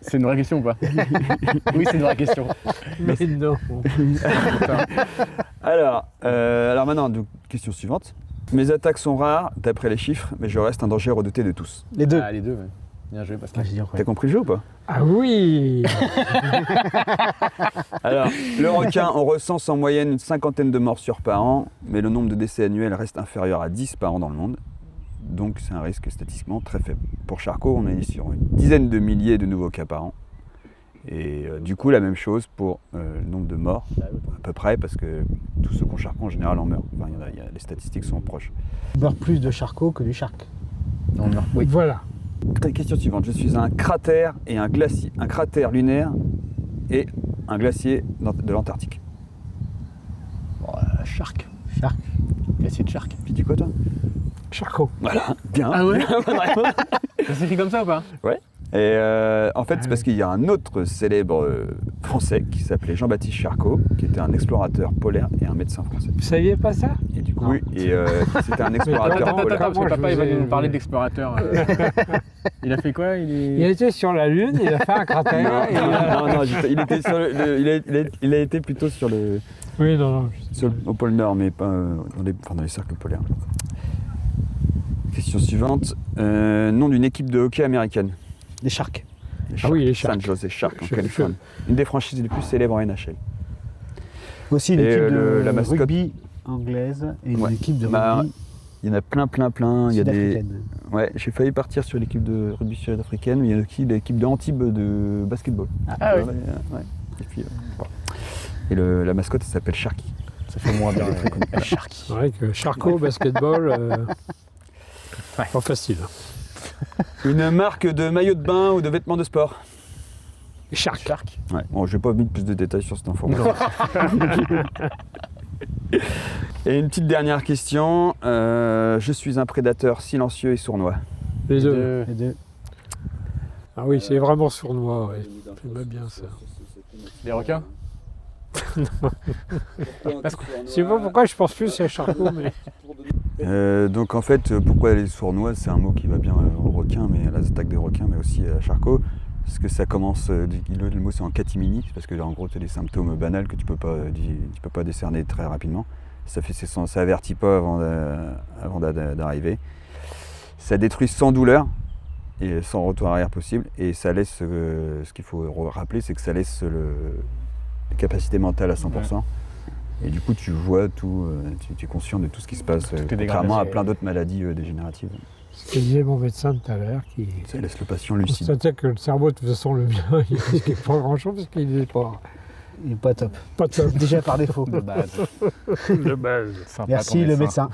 Speaker 1: C'est une vraie question ou pas? Oui, c'est une vraie question.
Speaker 3: Mais non.
Speaker 2: Alors maintenant, donc, question suivante. Mes attaques sont rares, d'après les chiffres, mais je reste un danger redouté de tous.
Speaker 4: Les deux.
Speaker 1: Ah, les deux, ouais. Bien joué, Pascal.
Speaker 4: Ah, j'ai dit
Speaker 2: T'as compris le jeu ou pas?
Speaker 3: Ah oui.
Speaker 2: Alors, le requin, on recense en moyenne une 50aine de morsures par an, mais le nombre de décès annuels reste inférieur à 10 par an dans le monde. Donc c'est un risque statistiquement très faible. Pour Charcot, on est sur une dizaine de milliers de nouveaux cas par an. Et du coup, la même chose pour le nombre de morts, à peu près, parce que tous ceux qui ont Charcot en général en meurent. Enfin, les statistiques sont proches.
Speaker 4: Il meurt plus de Charcot que du Shark.
Speaker 1: Non, non. Oui.
Speaker 3: Voilà.
Speaker 2: Question suivante. Je suis un cratère et un glacier. Un cratère lunaire et un glacier de l'Antarctique.
Speaker 1: Shark.
Speaker 4: Shark.
Speaker 1: Glacier de Shark.
Speaker 2: Tu dis quoi toi?
Speaker 3: Charcot.
Speaker 2: Voilà, bien.
Speaker 1: Ah ouais? Ça s'écrit comme ça ou pas?
Speaker 2: Et en fait, c'est parce qu'il y a un autre célèbre français qui s'appelait Jean-Baptiste Charcot, qui était un explorateur polaire et un médecin français.
Speaker 3: Vous saviez pas ça?
Speaker 2: Et du coup,
Speaker 3: Non.
Speaker 2: c'était un
Speaker 1: Attends,
Speaker 2: explorateur
Speaker 1: attends,
Speaker 2: polaire.
Speaker 1: parce que
Speaker 3: moi,
Speaker 1: papa
Speaker 3: je
Speaker 1: il va
Speaker 3: vous ai-
Speaker 1: nous parler d'explorateur. Il a fait quoi?
Speaker 3: Il était sur la Lune, il a fait un cratère. et il a-
Speaker 2: Non, il était sur il a été plutôt sur le,
Speaker 3: Oui, non.
Speaker 2: au pôle Nord, mais pas dans les cercles polaires. Question suivante. Nom d'une équipe de hockey américaine.
Speaker 4: Les Sharks.
Speaker 3: Ah oui, les Sharks.
Speaker 2: San Jose Sharks en
Speaker 3: Je-
Speaker 2: Californie. Une des franchises les plus célèbres en NHL.
Speaker 4: Aussi une
Speaker 2: Et,
Speaker 4: équipe de
Speaker 2: la mascotte.
Speaker 4: rugby anglaise et une
Speaker 2: Ouais.
Speaker 4: équipe de
Speaker 2: Bah,
Speaker 4: rugby
Speaker 2: Il y en a plein. Il y a des...
Speaker 4: sud-africaine.
Speaker 2: Ouais, j'ai failli partir sur l'équipe de rugby sud-africaine, mais il y a aussi l'équipe de Antibes de basketball.
Speaker 1: Ah oui.
Speaker 2: Ouais. Et puis, voilà. Et la mascotte, elle s'appelle Sharky.
Speaker 1: Ça fait moins bien. Shark.
Speaker 3: C'est vrai que Charcot, basketball, pas facile.
Speaker 2: Une marque de maillot de bain ou de vêtements de sport.
Speaker 3: Shark.
Speaker 1: Shark.
Speaker 2: Ouais. Bon, je vais pas mettre plus de détails sur cette information. Et une petite dernière question. Je suis un prédateur silencieux et sournois.
Speaker 3: Les deux.
Speaker 4: Les deux.
Speaker 3: Ah oui, c'est vraiment sournois, ouais. J'aime bien ça.
Speaker 1: Les requins?
Speaker 3: Je sais pas pourquoi je pense plus à Charcot, mais.
Speaker 2: Donc en fait, pourquoi les sournois, c'est un mot qui va bien aux requins, mais à l'attaque des requins, mais aussi à Charcot. Parce que ça commence, le mot c'est en catimini, parce que là, en gros tu as des symptômes banals que tu peux pas décerner très rapidement. Ça avertit pas avant d'arriver. Ça détruit sans douleur et sans retour arrière possible. Et ça laisse, ce qu'il faut rappeler, c'est que ça laisse les capacités mentales à 100%. Et du coup tu vois tout, tu es conscient de tout ce qui se passe, contrairement à plein d'autres maladies dégénératives.
Speaker 3: Ce que disait mon médecin tout à l'heure, qui
Speaker 2: Ça laisse le patient lucide.
Speaker 3: constatait que le cerveau, de toute façon, le bien, il risquait pas grand-chose parce qu'il n'est pas
Speaker 4: Il est pas top.
Speaker 3: top.
Speaker 4: Déjà par défaut. De base.
Speaker 3: De base.
Speaker 1: Sympa,
Speaker 4: Merci
Speaker 1: ton
Speaker 4: le médecin.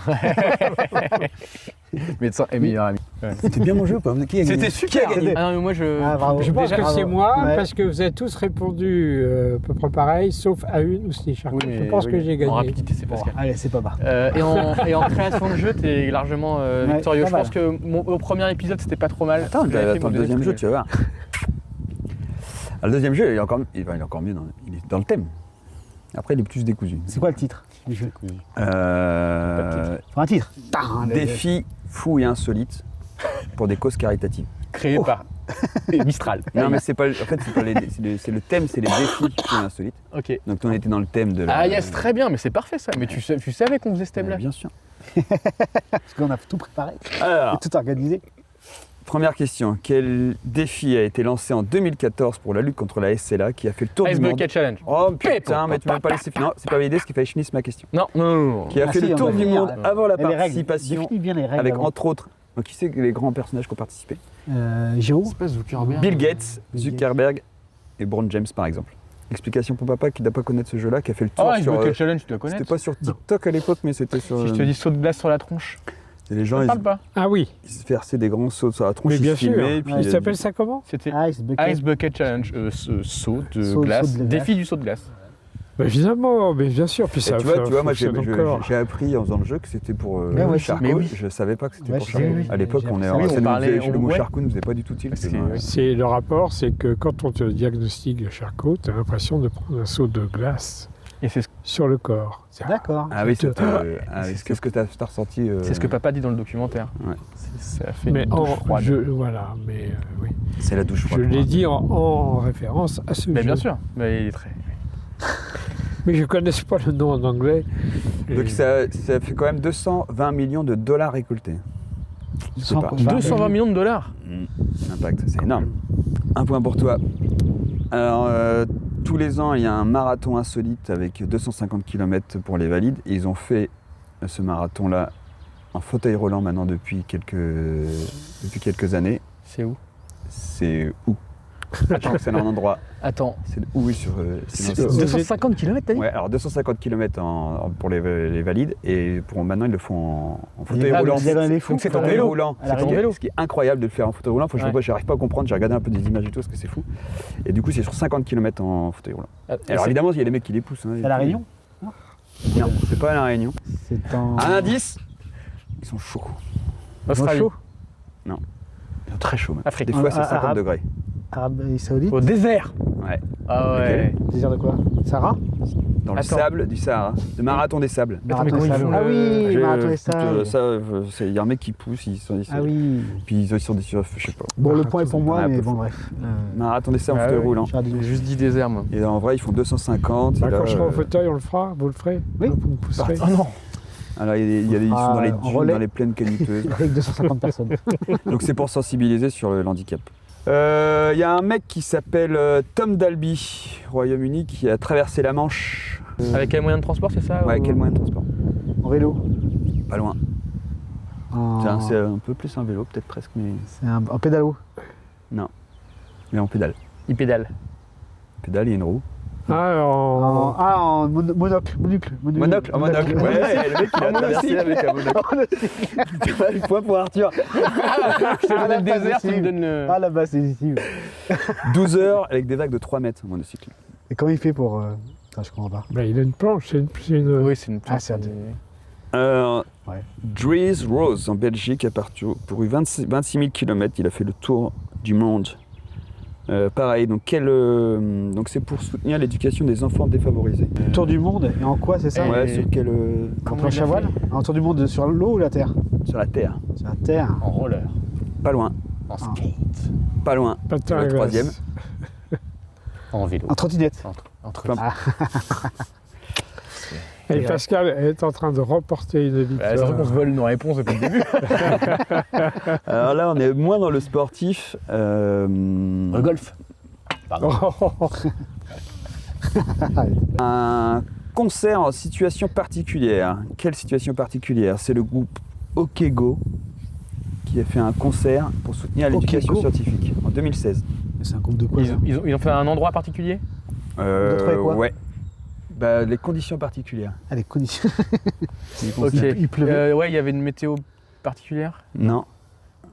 Speaker 1: Médecin et meilleur ami.
Speaker 2: C'était bien mon jeu ou pas? Qui a gagné?
Speaker 1: C'était super! Ah non, mais moi je.
Speaker 4: Ah, bravo.
Speaker 3: Je pense
Speaker 1: Déjà,
Speaker 3: que c'est
Speaker 4: bravo.
Speaker 3: moi,
Speaker 4: Ouais.
Speaker 3: parce que vous avez tous répondu à peu près pareil, sauf à une où c'était Charcot.
Speaker 1: Oui, mais
Speaker 3: Je pense
Speaker 1: oui,
Speaker 3: que j'ai
Speaker 1: En
Speaker 3: gagné.
Speaker 1: rapidité, c'est
Speaker 4: Bon,
Speaker 1: Pascal.
Speaker 4: allez, c'est pas bas.
Speaker 1: Et en création de jeu, t'es largement victorieux.
Speaker 4: pas
Speaker 1: Je pense que au premier épisode, c'était pas trop mal.
Speaker 2: Attends,
Speaker 1: Tu l'avais fait,
Speaker 2: attends
Speaker 1: mon
Speaker 2: le deuxième jeu,
Speaker 1: premier.
Speaker 2: tu vas voir. Ah, le deuxième jeu, il est encore mieux, il est dans le thème. Après, il est plus décousu.
Speaker 4: C'est quoi le titre du jeu? Faut un titre.
Speaker 2: Défi fou et insolite pour des causes caritatives.
Speaker 1: Créé par Mistral.
Speaker 2: Non, mais c'est pas. En fait, c'est pas c'est le thème, c'est les défis fous et insolites.
Speaker 1: Ok.
Speaker 2: Donc, on était dans le thème de la.
Speaker 1: Ah yes, très bien, mais c'est parfait ça. Mais tu savais qu'on faisait ce thème-là.
Speaker 2: Bien sûr.
Speaker 4: Parce qu'on a tout préparé,
Speaker 2: Alors,
Speaker 4: tout organisé.
Speaker 2: première question. Quel défi a été lancé en 2014 pour la lutte contre la SLA qui a fait le tour
Speaker 1: Ice
Speaker 2: du monde?
Speaker 1: Bucket Challenge.
Speaker 2: Oh putain, mais tu m'as pas laissé finir. Non, c'est pas validé, ce qui fait finir ma question.
Speaker 1: Non, non, non, non.
Speaker 2: Qui a
Speaker 4: Ah
Speaker 2: fait
Speaker 4: si,
Speaker 2: le
Speaker 4: on
Speaker 2: tour
Speaker 4: va
Speaker 2: du
Speaker 4: finir.
Speaker 2: monde avant la
Speaker 4: Et les règles.
Speaker 2: participation,
Speaker 4: Définis bien les règles.
Speaker 2: avec
Speaker 4: avant.
Speaker 2: entre autres. Donc, qui c'est les grands personnages qui ont participé?
Speaker 4: Géo.
Speaker 1: C'est pas Zuckerberg.
Speaker 2: Bill Gates,
Speaker 4: Bill
Speaker 2: Zuckerberg et Brown James par exemple. Explication pour papa qui ne doit pas connaître ce jeu-là, qui a fait le tour
Speaker 1: Oh, Ice
Speaker 2: sur.
Speaker 1: Bucket Challenge, tu dois connaître.
Speaker 2: C'était pas sur TikTok à l'époque, mais c'était sur.
Speaker 1: Si je te dis saut de glace sur la tronche,
Speaker 2: Et les gens,
Speaker 1: ça
Speaker 2: ils,
Speaker 1: parle pas.
Speaker 3: Ah oui,
Speaker 2: ils se versaient des grands sauts sur la tronche,
Speaker 3: mais
Speaker 2: ils
Speaker 3: bien
Speaker 2: se
Speaker 3: sûr.
Speaker 2: filmaient, et puis
Speaker 3: Il s'appelle ça comment?
Speaker 1: C'était
Speaker 4: Ice Bucket.
Speaker 1: Ice Bucket Challenge, saut de
Speaker 4: Saut
Speaker 1: glace,
Speaker 4: de glace.
Speaker 1: défi du saut de glace.
Speaker 3: Bah, évidemment, mais bien sûr. Puis
Speaker 2: Et
Speaker 3: ça,
Speaker 2: tu vois, moi
Speaker 3: fonctionne encore.
Speaker 2: j'ai appris en faisant le jeu que c'était pour
Speaker 4: Ouais, ouais,
Speaker 2: Charcot.
Speaker 1: mais oui.
Speaker 2: Je savais pas que c'était
Speaker 4: Ouais,
Speaker 2: pour
Speaker 4: je
Speaker 2: Charcot.
Speaker 4: sais, oui.
Speaker 2: À l'époque,
Speaker 4: J'ai
Speaker 2: on est
Speaker 4: appris ça.
Speaker 1: Oui, on parlait-
Speaker 2: le mot
Speaker 1: ouais.
Speaker 2: Charcot nous faisait pas du tout tilt.
Speaker 1: Parce que-
Speaker 2: Ouais.
Speaker 3: C'est le rapport, c'est que quand on te diagnostique le Charcot, tu as l'impression de prendre un saut de glace
Speaker 1: Et c'est ce,
Speaker 3: sur le corps.
Speaker 4: D'accord.
Speaker 2: Ah oui,
Speaker 3: C'est-
Speaker 2: qu'est-ce que tu as ressenti
Speaker 1: c'est ce que papa dit dans le documentaire.
Speaker 2: Ouais.
Speaker 1: Ça fait
Speaker 3: Mais
Speaker 1: une douche froide.
Speaker 3: voilà, mais oui.
Speaker 2: C'est la douche
Speaker 3: Je
Speaker 2: froide.
Speaker 3: l'ai dit en référence à ce
Speaker 1: Mais
Speaker 3: jeu.
Speaker 1: bien sûr, mais il est très.
Speaker 3: Mais je ne connais pas le nom en anglais.
Speaker 2: Donc
Speaker 3: Et-
Speaker 2: ça fait quand même 220 millions de dollars récoltés. Je sais pas.
Speaker 1: 220 millions de dollars.
Speaker 2: L'impact, c'est énorme. Un point pour toi. Alors, tous les ans, il y a un marathon insolite avec 250 km pour les valides. Et ils ont fait ce marathon-là en fauteuil roulant maintenant depuis quelques années.
Speaker 1: C'est où?
Speaker 2: C'est où? Attends, c'est un endroit.
Speaker 1: Attends.
Speaker 2: C'est où sur. c'est dans-
Speaker 1: 250 km, t'as dit?
Speaker 2: Ouais, alors 250 km pour les valides et maintenant ils le font en fauteuil
Speaker 4: Ah,
Speaker 2: roulant.
Speaker 4: donc c'est les fous.
Speaker 1: Donc c'est en
Speaker 2: Fauteuil
Speaker 1: vélo.
Speaker 2: roulant.
Speaker 4: À la
Speaker 2: C'est
Speaker 1: vélo.
Speaker 2: ce qui est incroyable de le faire en fauteuil roulant.
Speaker 1: Ouais.
Speaker 2: J'arrive pas à comprendre. J'ai regardé un peu des images et tout parce que c'est fou. Et du coup, c'est sur 50 km en fauteuil roulant.
Speaker 1: Ah,
Speaker 2: Et alors évidemment, il y a des mecs qui les poussent. Hein,
Speaker 4: C'est à La Réunion.
Speaker 2: Non, c'est pas à La Réunion.
Speaker 4: C'est en.
Speaker 2: Un indice, ils sont chauds.
Speaker 1: Australie.
Speaker 4: chaud.
Speaker 2: Ils sont très chauds. Même.
Speaker 1: Afrique.
Speaker 2: Des fois, c'est
Speaker 4: Ah,
Speaker 2: 50
Speaker 4: arabe.
Speaker 2: degrés.
Speaker 4: Arabie Saoudite.
Speaker 1: Au désert.
Speaker 2: Ouais.
Speaker 1: Ah ouais.
Speaker 4: Désert de quoi? Sahara.
Speaker 2: Dans le
Speaker 1: Attends.
Speaker 2: sable du Sahara. Le marathon des sables.
Speaker 1: Attends, mais comment ils font
Speaker 4: Ah
Speaker 1: le-
Speaker 4: oui,
Speaker 2: J'ai-
Speaker 4: marathon des
Speaker 2: écoute,
Speaker 4: sables.
Speaker 2: il y a un mec qui pousse,
Speaker 4: Ah oui.
Speaker 2: puis ils sont des je sais pas.
Speaker 4: Bon, le point est pour moi,
Speaker 2: Ouais,
Speaker 4: mais
Speaker 2: peu
Speaker 4: bon,
Speaker 2: fou.
Speaker 4: bref.
Speaker 2: Marathon des sables en
Speaker 1: Ah
Speaker 2: fauteuil
Speaker 1: ouais.
Speaker 2: roulant.
Speaker 1: J'ai juste dit désert, moi.
Speaker 2: Et en vrai, ils font 250.
Speaker 3: Bah,
Speaker 2: et là,
Speaker 3: quand je serai au fauteuil, on le fera, vous le ferez.
Speaker 4: Oui.
Speaker 3: Vous me pousserez.
Speaker 1: Oh non.
Speaker 2: alors, ils sont dans les
Speaker 4: en
Speaker 2: dunes,
Speaker 4: relais.
Speaker 2: dans les plaines caillouteuses.
Speaker 4: Avec 250 personnes.
Speaker 2: Donc c'est pour sensibiliser sur le handicap. Il y a un mec qui s'appelle Tom Dalby, Royaume-Uni, qui a traversé la Manche.
Speaker 1: Avec quel moyen de transport, c'est ça?
Speaker 2: Ouais,
Speaker 1: ou-
Speaker 2: quel moyen de transport?
Speaker 4: En vélo.
Speaker 2: Pas loin.
Speaker 4: En...
Speaker 2: C'est un peu plus un vélo, peut-être presque, mais
Speaker 4: C'est en pédalo.
Speaker 2: mais en pédale.
Speaker 1: Il pédale.
Speaker 2: Pédale, il y a une roue.
Speaker 3: Ah,
Speaker 4: En monocle.
Speaker 2: Monocle, en monocle. Ouais, le mec il a traversé avec un monocle. Point pour Arthur.
Speaker 1: Je te donne le désert, tu me donnes le.
Speaker 4: Ah là-bas, c'est ici.
Speaker 2: 12 heures avec des vagues de 3 mètres en monocycle.
Speaker 4: Et comment il fait pour. Putain, je comprends pas.
Speaker 3: bah, il a une planche, c'est une-
Speaker 1: Oui, c'est une.
Speaker 4: Ah, c'est un- Ouais.
Speaker 2: Dries Rose en Belgique a parcouru 26 000 km. Il a fait le tour du monde. Pareil, donc c'est pour soutenir l'éducation des enfants défavorisés.
Speaker 4: Tour du monde, et en quoi c'est ça?
Speaker 1: Eh,
Speaker 2: Ouais, sur quel
Speaker 4: En
Speaker 1: comment
Speaker 4: planche
Speaker 1: il a
Speaker 4: à voile?
Speaker 1: fait
Speaker 4: Un tour du monde sur l'eau ou la terre?
Speaker 2: sur la terre.
Speaker 4: Sur la terre.
Speaker 1: En roller.
Speaker 2: Pas loin,
Speaker 1: En skate.
Speaker 2: pas loin.
Speaker 3: patin à
Speaker 2: Le
Speaker 3: glace.
Speaker 2: troisième.
Speaker 1: En vélo.
Speaker 4: En trottinette.
Speaker 1: Entre
Speaker 2: Plein-
Speaker 3: Et Pascal est en train de remporter une
Speaker 1: C'est
Speaker 3: victoire.
Speaker 1: vrai qu'on se vole nos réponses depuis le début.
Speaker 2: Alors là, on est moins dans le sportif.
Speaker 1: Le golf. Pardon.
Speaker 2: Un concert en situation particulière. Quelle situation particulière? C'est le groupe Okego qui a fait un concert pour soutenir l'éducation
Speaker 4: Okego.
Speaker 2: scientifique en 2016.
Speaker 4: C'est un groupe de quoi? ça
Speaker 1: Ils ont fait un endroit particulier?
Speaker 4: D'autres et quoi?
Speaker 2: Ouais. Bah, les conditions particulières.
Speaker 4: Ah, les conditions.
Speaker 1: Ok.
Speaker 4: Il pleuvait.
Speaker 1: Ouais, il y avait une météo particulière.
Speaker 2: Non.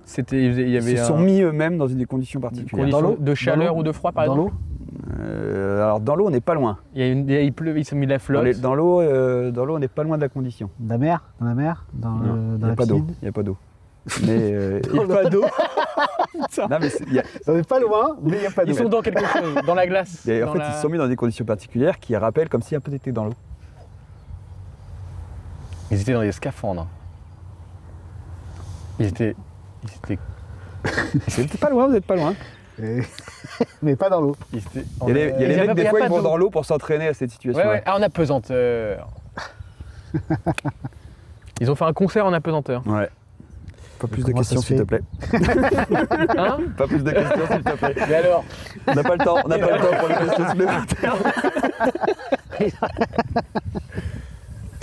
Speaker 1: C'était, il y
Speaker 2: Ils
Speaker 1: avait
Speaker 2: se sont mis eux-mêmes dans des conditions particulières.
Speaker 1: conditions
Speaker 4: Dans l'eau
Speaker 1: de chaleur
Speaker 4: Dans l'eau
Speaker 1: ou de froid, par
Speaker 4: Dans
Speaker 1: exemple.
Speaker 4: l'eau?
Speaker 2: Alors dans l'eau, on n'est pas loin.
Speaker 1: Il pleut, ils se sont mis de la
Speaker 2: Dans,
Speaker 1: flotte.
Speaker 2: dans l'eau, on n'est pas loin de la condition.
Speaker 4: Dans la mer? Dans la mer?
Speaker 2: Non,
Speaker 4: Dans
Speaker 2: il n'y a
Speaker 4: la
Speaker 2: pas d'eau.
Speaker 4: piscine?
Speaker 2: Il n'y a pas d'eau. Mais
Speaker 1: Il n'y a pas d'eau.
Speaker 2: Non, mais
Speaker 4: On n'est pas loin, mais il n'y a pas d'eau.
Speaker 1: Ils sont dans quelque chose, dans la glace.
Speaker 2: en
Speaker 1: dans
Speaker 2: fait,
Speaker 1: la-
Speaker 2: ils se sont mis dans des conditions particulières qui rappellent comme si un peu t'étais dans l'eau.
Speaker 1: Ils étaient dans des scaphandres. Ils étaient.
Speaker 2: Vous n'êtes pas loin, vous n'êtes pas loin.
Speaker 4: Et- mais pas dans l'eau.
Speaker 1: Ils étaient
Speaker 2: Il y a les mecs, des fois, ils vont dans
Speaker 1: l'eau.
Speaker 2: l'eau pour s'entraîner à cette situation.
Speaker 1: Ouais, ouais. Ah, en apesanteur. Ils ont fait un concert en apesanteur.
Speaker 2: Ouais. Pas plus de
Speaker 4: Comment ça
Speaker 2: questions,
Speaker 4: se
Speaker 2: s'il te
Speaker 4: fait
Speaker 2: plaît.
Speaker 1: Hein?
Speaker 2: Pas plus de questions, s'il te plaît.
Speaker 1: Mais alors?
Speaker 2: On n'a pas le temps, on n'a pas le temps pour les questions supplémentaires.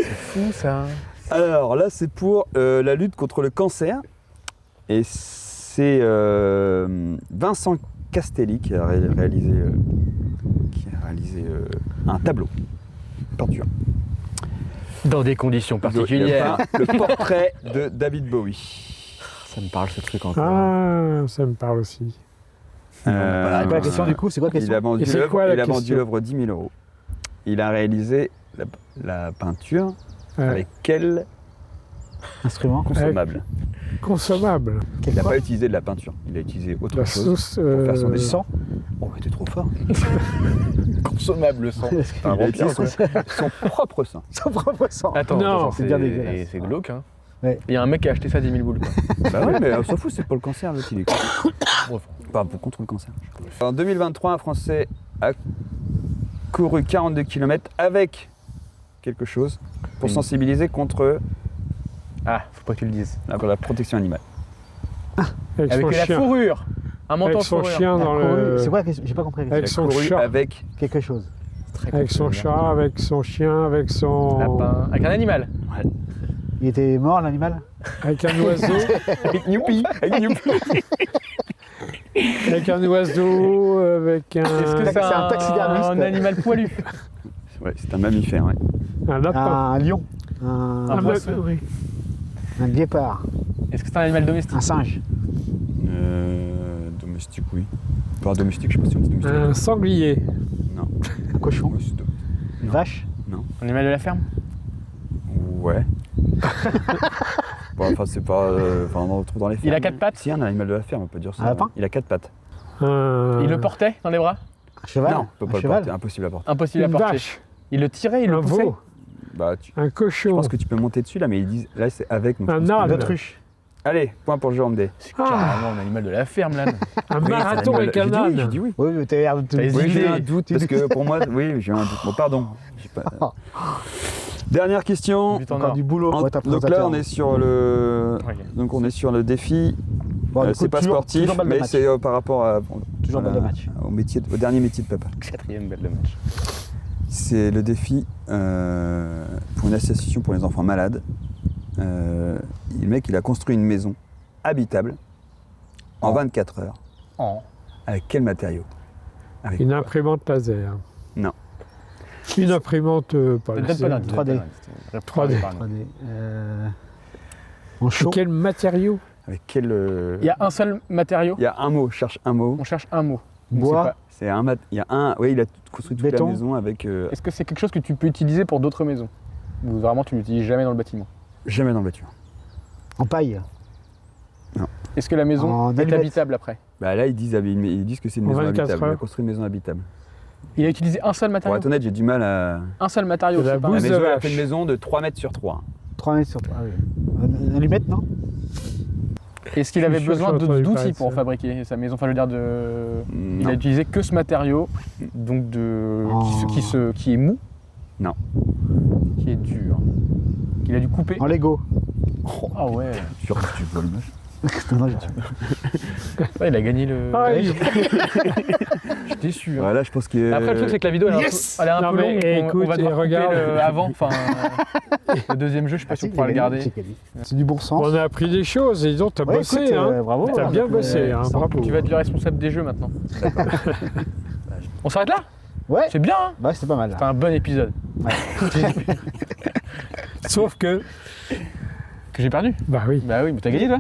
Speaker 1: Fou ça.
Speaker 2: Alors là, c'est pour la lutte contre le cancer. Et c'est Vincent Castelli qui a réalisé un tableau, une peinture.
Speaker 1: Dans des conditions particulières.
Speaker 2: Le portrait de David Bowie.
Speaker 1: Ça me parle ce truc encore.
Speaker 3: Ah, ça me parle aussi.
Speaker 4: C'est pas la question du coup, c'est quoi la
Speaker 2: Il
Speaker 4: question
Speaker 2: a vendu
Speaker 3: Et c'est quoi la
Speaker 2: vendu
Speaker 3: question
Speaker 2: l'œuvre 10 000 €. Il a réalisé la peinture avec quel
Speaker 4: Instrument
Speaker 2: consommable?
Speaker 3: Consommable.
Speaker 2: Il n'a pas utilisé de la peinture, il a utilisé autre
Speaker 3: La
Speaker 2: chose.
Speaker 3: sauce.
Speaker 2: pour faire son
Speaker 4: Du
Speaker 2: dessin.
Speaker 4: sang
Speaker 2: Oh, mais t'es trop fort.
Speaker 1: Consommable le sang.
Speaker 2: Il a utilisé son propre sang.
Speaker 4: Son propre sang.
Speaker 1: Attends,
Speaker 3: Non,
Speaker 1: attends,
Speaker 4: c'est bien dégueulasse.
Speaker 1: C'est glauque, hein.
Speaker 4: Ouais.
Speaker 1: Il y a un mec qui a acheté ça 10 000 boules. Quoi.
Speaker 2: Bah ouais, mais on s'en fout, c'est pour le cancer, l'autre, il est pas pour contre le cancer. En 2023, un Français a couru 42 km avec quelque chose pour
Speaker 1: Une-
Speaker 2: sensibiliser contre
Speaker 1: Ah, faut pas que tu le dises.
Speaker 2: la protection animale.
Speaker 3: Avec
Speaker 1: Avec
Speaker 3: son
Speaker 1: la
Speaker 3: chien.
Speaker 1: fourrure. Un manteau
Speaker 3: Avec
Speaker 1: de
Speaker 3: son
Speaker 1: fourrure.
Speaker 3: chien dans le.
Speaker 4: C'est quoi la question? J'ai pas compris la
Speaker 3: Avec
Speaker 4: question.
Speaker 3: son
Speaker 2: Couru
Speaker 3: chat.
Speaker 2: avec
Speaker 4: Quelque chose.
Speaker 1: Très
Speaker 3: Avec son
Speaker 1: consommable.
Speaker 3: chat, avec son chien, avec son.
Speaker 1: Lapin. Avec un animal.
Speaker 4: Il était mort l'animal?
Speaker 3: Avec un oiseau.
Speaker 2: avec Youpi, avec Youpi.
Speaker 3: Avec un oiseau, avec un.
Speaker 1: Est-ce que c'est
Speaker 4: c'est un taxidermiste.
Speaker 1: un animal poilu?
Speaker 2: Ouais, c'est un mammifère, ouais.
Speaker 3: Un lapin.
Speaker 4: Un lion.
Speaker 1: Un
Speaker 3: Un
Speaker 1: poisson.
Speaker 3: oui.
Speaker 4: Un guépard.
Speaker 1: Est-ce que c'est un animal domestique?
Speaker 4: Un singe.
Speaker 2: Domestique, oui. Pas domestique, je sais pas si on dit domestique.
Speaker 3: Un sanglier.
Speaker 2: Non.
Speaker 4: Un cochon.
Speaker 2: Ouais, c'est
Speaker 4: Une vache.
Speaker 1: Un animal de la ferme?
Speaker 2: Ouais. Bon, enfin, c'est pas. Enfin, on en retrouve dans les fermes.
Speaker 1: Il a 4 pattes?
Speaker 2: Si, un animal de la ferme, on peut dire ça.
Speaker 4: Un lapin?
Speaker 2: Il a 4 pattes.
Speaker 3: Un...
Speaker 1: Il le portait dans les bras?
Speaker 4: Un cheval.
Speaker 2: Non, on peut
Speaker 4: un
Speaker 2: pas le
Speaker 4: cheval.
Speaker 2: porter, impossible à porter.
Speaker 1: Impossible à
Speaker 3: Une
Speaker 1: porter.
Speaker 3: vache.
Speaker 1: Il le tirait, il
Speaker 3: Un
Speaker 1: le poussait?
Speaker 3: veau.
Speaker 2: Bah,
Speaker 3: Un
Speaker 2: je
Speaker 3: cochon.
Speaker 2: pense que tu peux monter dessus là, mais ils disent. Là, c'est avec. donc je
Speaker 3: Un
Speaker 2: pense que-
Speaker 3: âne.
Speaker 4: Une autruche.
Speaker 2: Allez, point pour le jeu MD.
Speaker 1: C'est carrément un animal de la ferme, là.
Speaker 3: Un marathon avec un
Speaker 2: J'ai dit oui,
Speaker 3: âne.
Speaker 2: j'ai dit oui.
Speaker 4: Oui, mais t'as l'air de te.
Speaker 1: T'as hésité.
Speaker 2: Oui, j'ai eu un doute parce que pour moi, oui, j'ai eu un doute. Bon, pardon. J'ai pas- Dernière question.
Speaker 1: But en
Speaker 4: Encore
Speaker 1: or.
Speaker 4: du boulot pour être un
Speaker 2: Donc là,
Speaker 4: présentateur.
Speaker 2: on est sur le.
Speaker 1: Ok.
Speaker 2: Donc on est sur le défi.
Speaker 4: Bon, du coup,
Speaker 2: c'est pas
Speaker 4: toujours-
Speaker 2: sportif,
Speaker 4: toujours balle de
Speaker 2: mais
Speaker 4: match.
Speaker 2: c'est par rapport à.
Speaker 4: Toujours balle de match.
Speaker 2: Au dernier métier de papa.
Speaker 1: 4e balle de match.
Speaker 2: C'est le défi pour une association pour les enfants malades. Le mec, il a construit une maison habitable en 24 heures.
Speaker 1: Oh.
Speaker 2: Avec quel matériau? Avec
Speaker 3: Une
Speaker 2: quoi?
Speaker 3: imprimante laser.
Speaker 2: Non.
Speaker 3: Une imprimante pas
Speaker 1: Donne
Speaker 3: laser.
Speaker 1: pas d'indice,
Speaker 4: 3D.
Speaker 1: donne pas d'indice.
Speaker 3: 3D.
Speaker 4: 3D. En
Speaker 3: Et
Speaker 4: chaud.
Speaker 3: quel matériau?
Speaker 2: Avec quel.
Speaker 1: Il y a un seul matériau.
Speaker 2: Il y a un mot, cherche un mot.
Speaker 1: On cherche un mot. Donc,
Speaker 4: Bois.
Speaker 2: C'est un il y a un. Oui, il a construit toute
Speaker 4: Béton.
Speaker 2: la maison avec.
Speaker 1: Est-ce que c'est quelque chose que tu peux utiliser pour d'autres maisons? Ou vraiment tu l'utilises jamais dans le bâtiment?
Speaker 2: Jamais dans la voiture.
Speaker 4: En paille.
Speaker 1: Est-ce que la maison
Speaker 4: En
Speaker 1: est
Speaker 4: allumette.
Speaker 1: habitable après?
Speaker 2: Bah là, ils disent que c'est une
Speaker 3: En
Speaker 2: maison
Speaker 3: 24
Speaker 2: habitable. Il a
Speaker 3: heures.
Speaker 2: construit une maison habitable.
Speaker 1: Il a utilisé un seul
Speaker 2: Pour
Speaker 1: matériau?
Speaker 2: être honnête, j'ai du mal à.
Speaker 1: Un seul matériau,
Speaker 3: De la
Speaker 1: c'est pas
Speaker 3: bouse.
Speaker 2: La
Speaker 3: de
Speaker 2: maison, elle a
Speaker 3: vache.
Speaker 2: fait une maison de 3 mètres sur 3.
Speaker 4: 3 mètres sur toi. Ah oui. Une allumette, non?
Speaker 1: Est-ce qu'il
Speaker 3: Je
Speaker 1: avait
Speaker 3: suis sûr
Speaker 1: besoin
Speaker 3: que j'ai entendu
Speaker 1: d'outils
Speaker 3: parler de
Speaker 1: pour
Speaker 3: ça.
Speaker 1: fabriquer sa maison? Enfin, je veux dire, il
Speaker 2: Non.
Speaker 1: a utilisé que ce matériau, donc
Speaker 4: Oh.
Speaker 1: qui est mou?
Speaker 2: Non.
Speaker 1: Qui est dur. Qu'il a dû couper?
Speaker 4: En Lego.
Speaker 1: Ah ouais.
Speaker 2: Tu vois l'image?
Speaker 4: Non, j'ai-
Speaker 1: Ouais, il a gagné le.
Speaker 3: Ah,
Speaker 1: Ouais,
Speaker 3: il-
Speaker 1: je suis déçu. hein.
Speaker 2: Voilà, je pense que.
Speaker 1: Après, le truc, c'est que la vidéo, elle est elle est un
Speaker 3: Non,
Speaker 1: peu
Speaker 3: mais
Speaker 1: longue.
Speaker 3: écoute,
Speaker 1: on va devoir
Speaker 3: et regarde.
Speaker 1: couper le avant. Enfin, le deuxième jeu, je sais pas
Speaker 4: Ah,
Speaker 1: si on
Speaker 4: si,
Speaker 1: pourra le
Speaker 4: j'ai gagné,
Speaker 1: garder.
Speaker 4: j'ai gagné. C'est du bon sens.
Speaker 3: On a appris des choses et donc t'as
Speaker 4: Ouais,
Speaker 3: bossé,
Speaker 4: écoute,
Speaker 3: hein.
Speaker 4: bravo.
Speaker 3: T'as bien
Speaker 4: on a
Speaker 3: bossé,
Speaker 4: fait,
Speaker 3: hein.
Speaker 4: ça.
Speaker 3: Bravo.
Speaker 1: Tu vas être le responsable des jeux maintenant. On s'arrête là?
Speaker 4: Ouais.
Speaker 1: C'est bien, hein?
Speaker 4: Bah, c'est pas mal.
Speaker 1: C'est un bon épisode.
Speaker 3: Sauf que,
Speaker 1: Que j'ai perdu?
Speaker 3: bah oui.
Speaker 1: Bah oui, mais t'as gagné toi?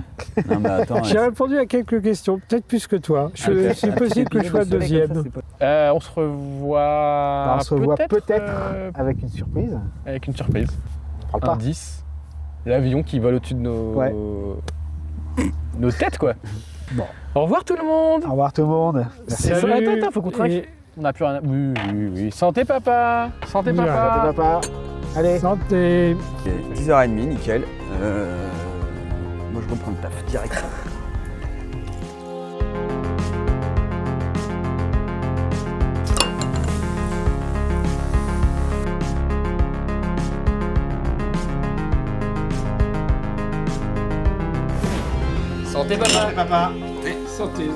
Speaker 2: Non, mais attends.
Speaker 3: J'ai répondu à quelques questions, peut-être plus que toi. C'est possible que je sois deuxième.
Speaker 1: On se revoit.
Speaker 4: Bah, on se revoit peut-être
Speaker 1: euh,
Speaker 4: avec une surprise.
Speaker 1: avec une surprise.
Speaker 4: On parle
Speaker 1: Un
Speaker 4: pas.
Speaker 1: 10. L'avion qui vole au-dessus de nos.
Speaker 4: Ouais.
Speaker 1: nos têtes quoi.
Speaker 4: Bon.
Speaker 1: Au revoir tout le monde.
Speaker 4: Au revoir tout le monde. Merci.
Speaker 1: C'est ça.
Speaker 3: Salut.
Speaker 1: Attends, faut qu'on trinque.
Speaker 3: Et
Speaker 1: On n'a plus rien. Oui. Santé papa. Santé
Speaker 3: Oui,
Speaker 1: papa.
Speaker 4: Santé, papa. Allez.
Speaker 3: santé.
Speaker 2: Ok, 10h30, nickel. Moi je reprends le taf direct.
Speaker 1: Santé papa.
Speaker 4: Papa.
Speaker 3: Santé.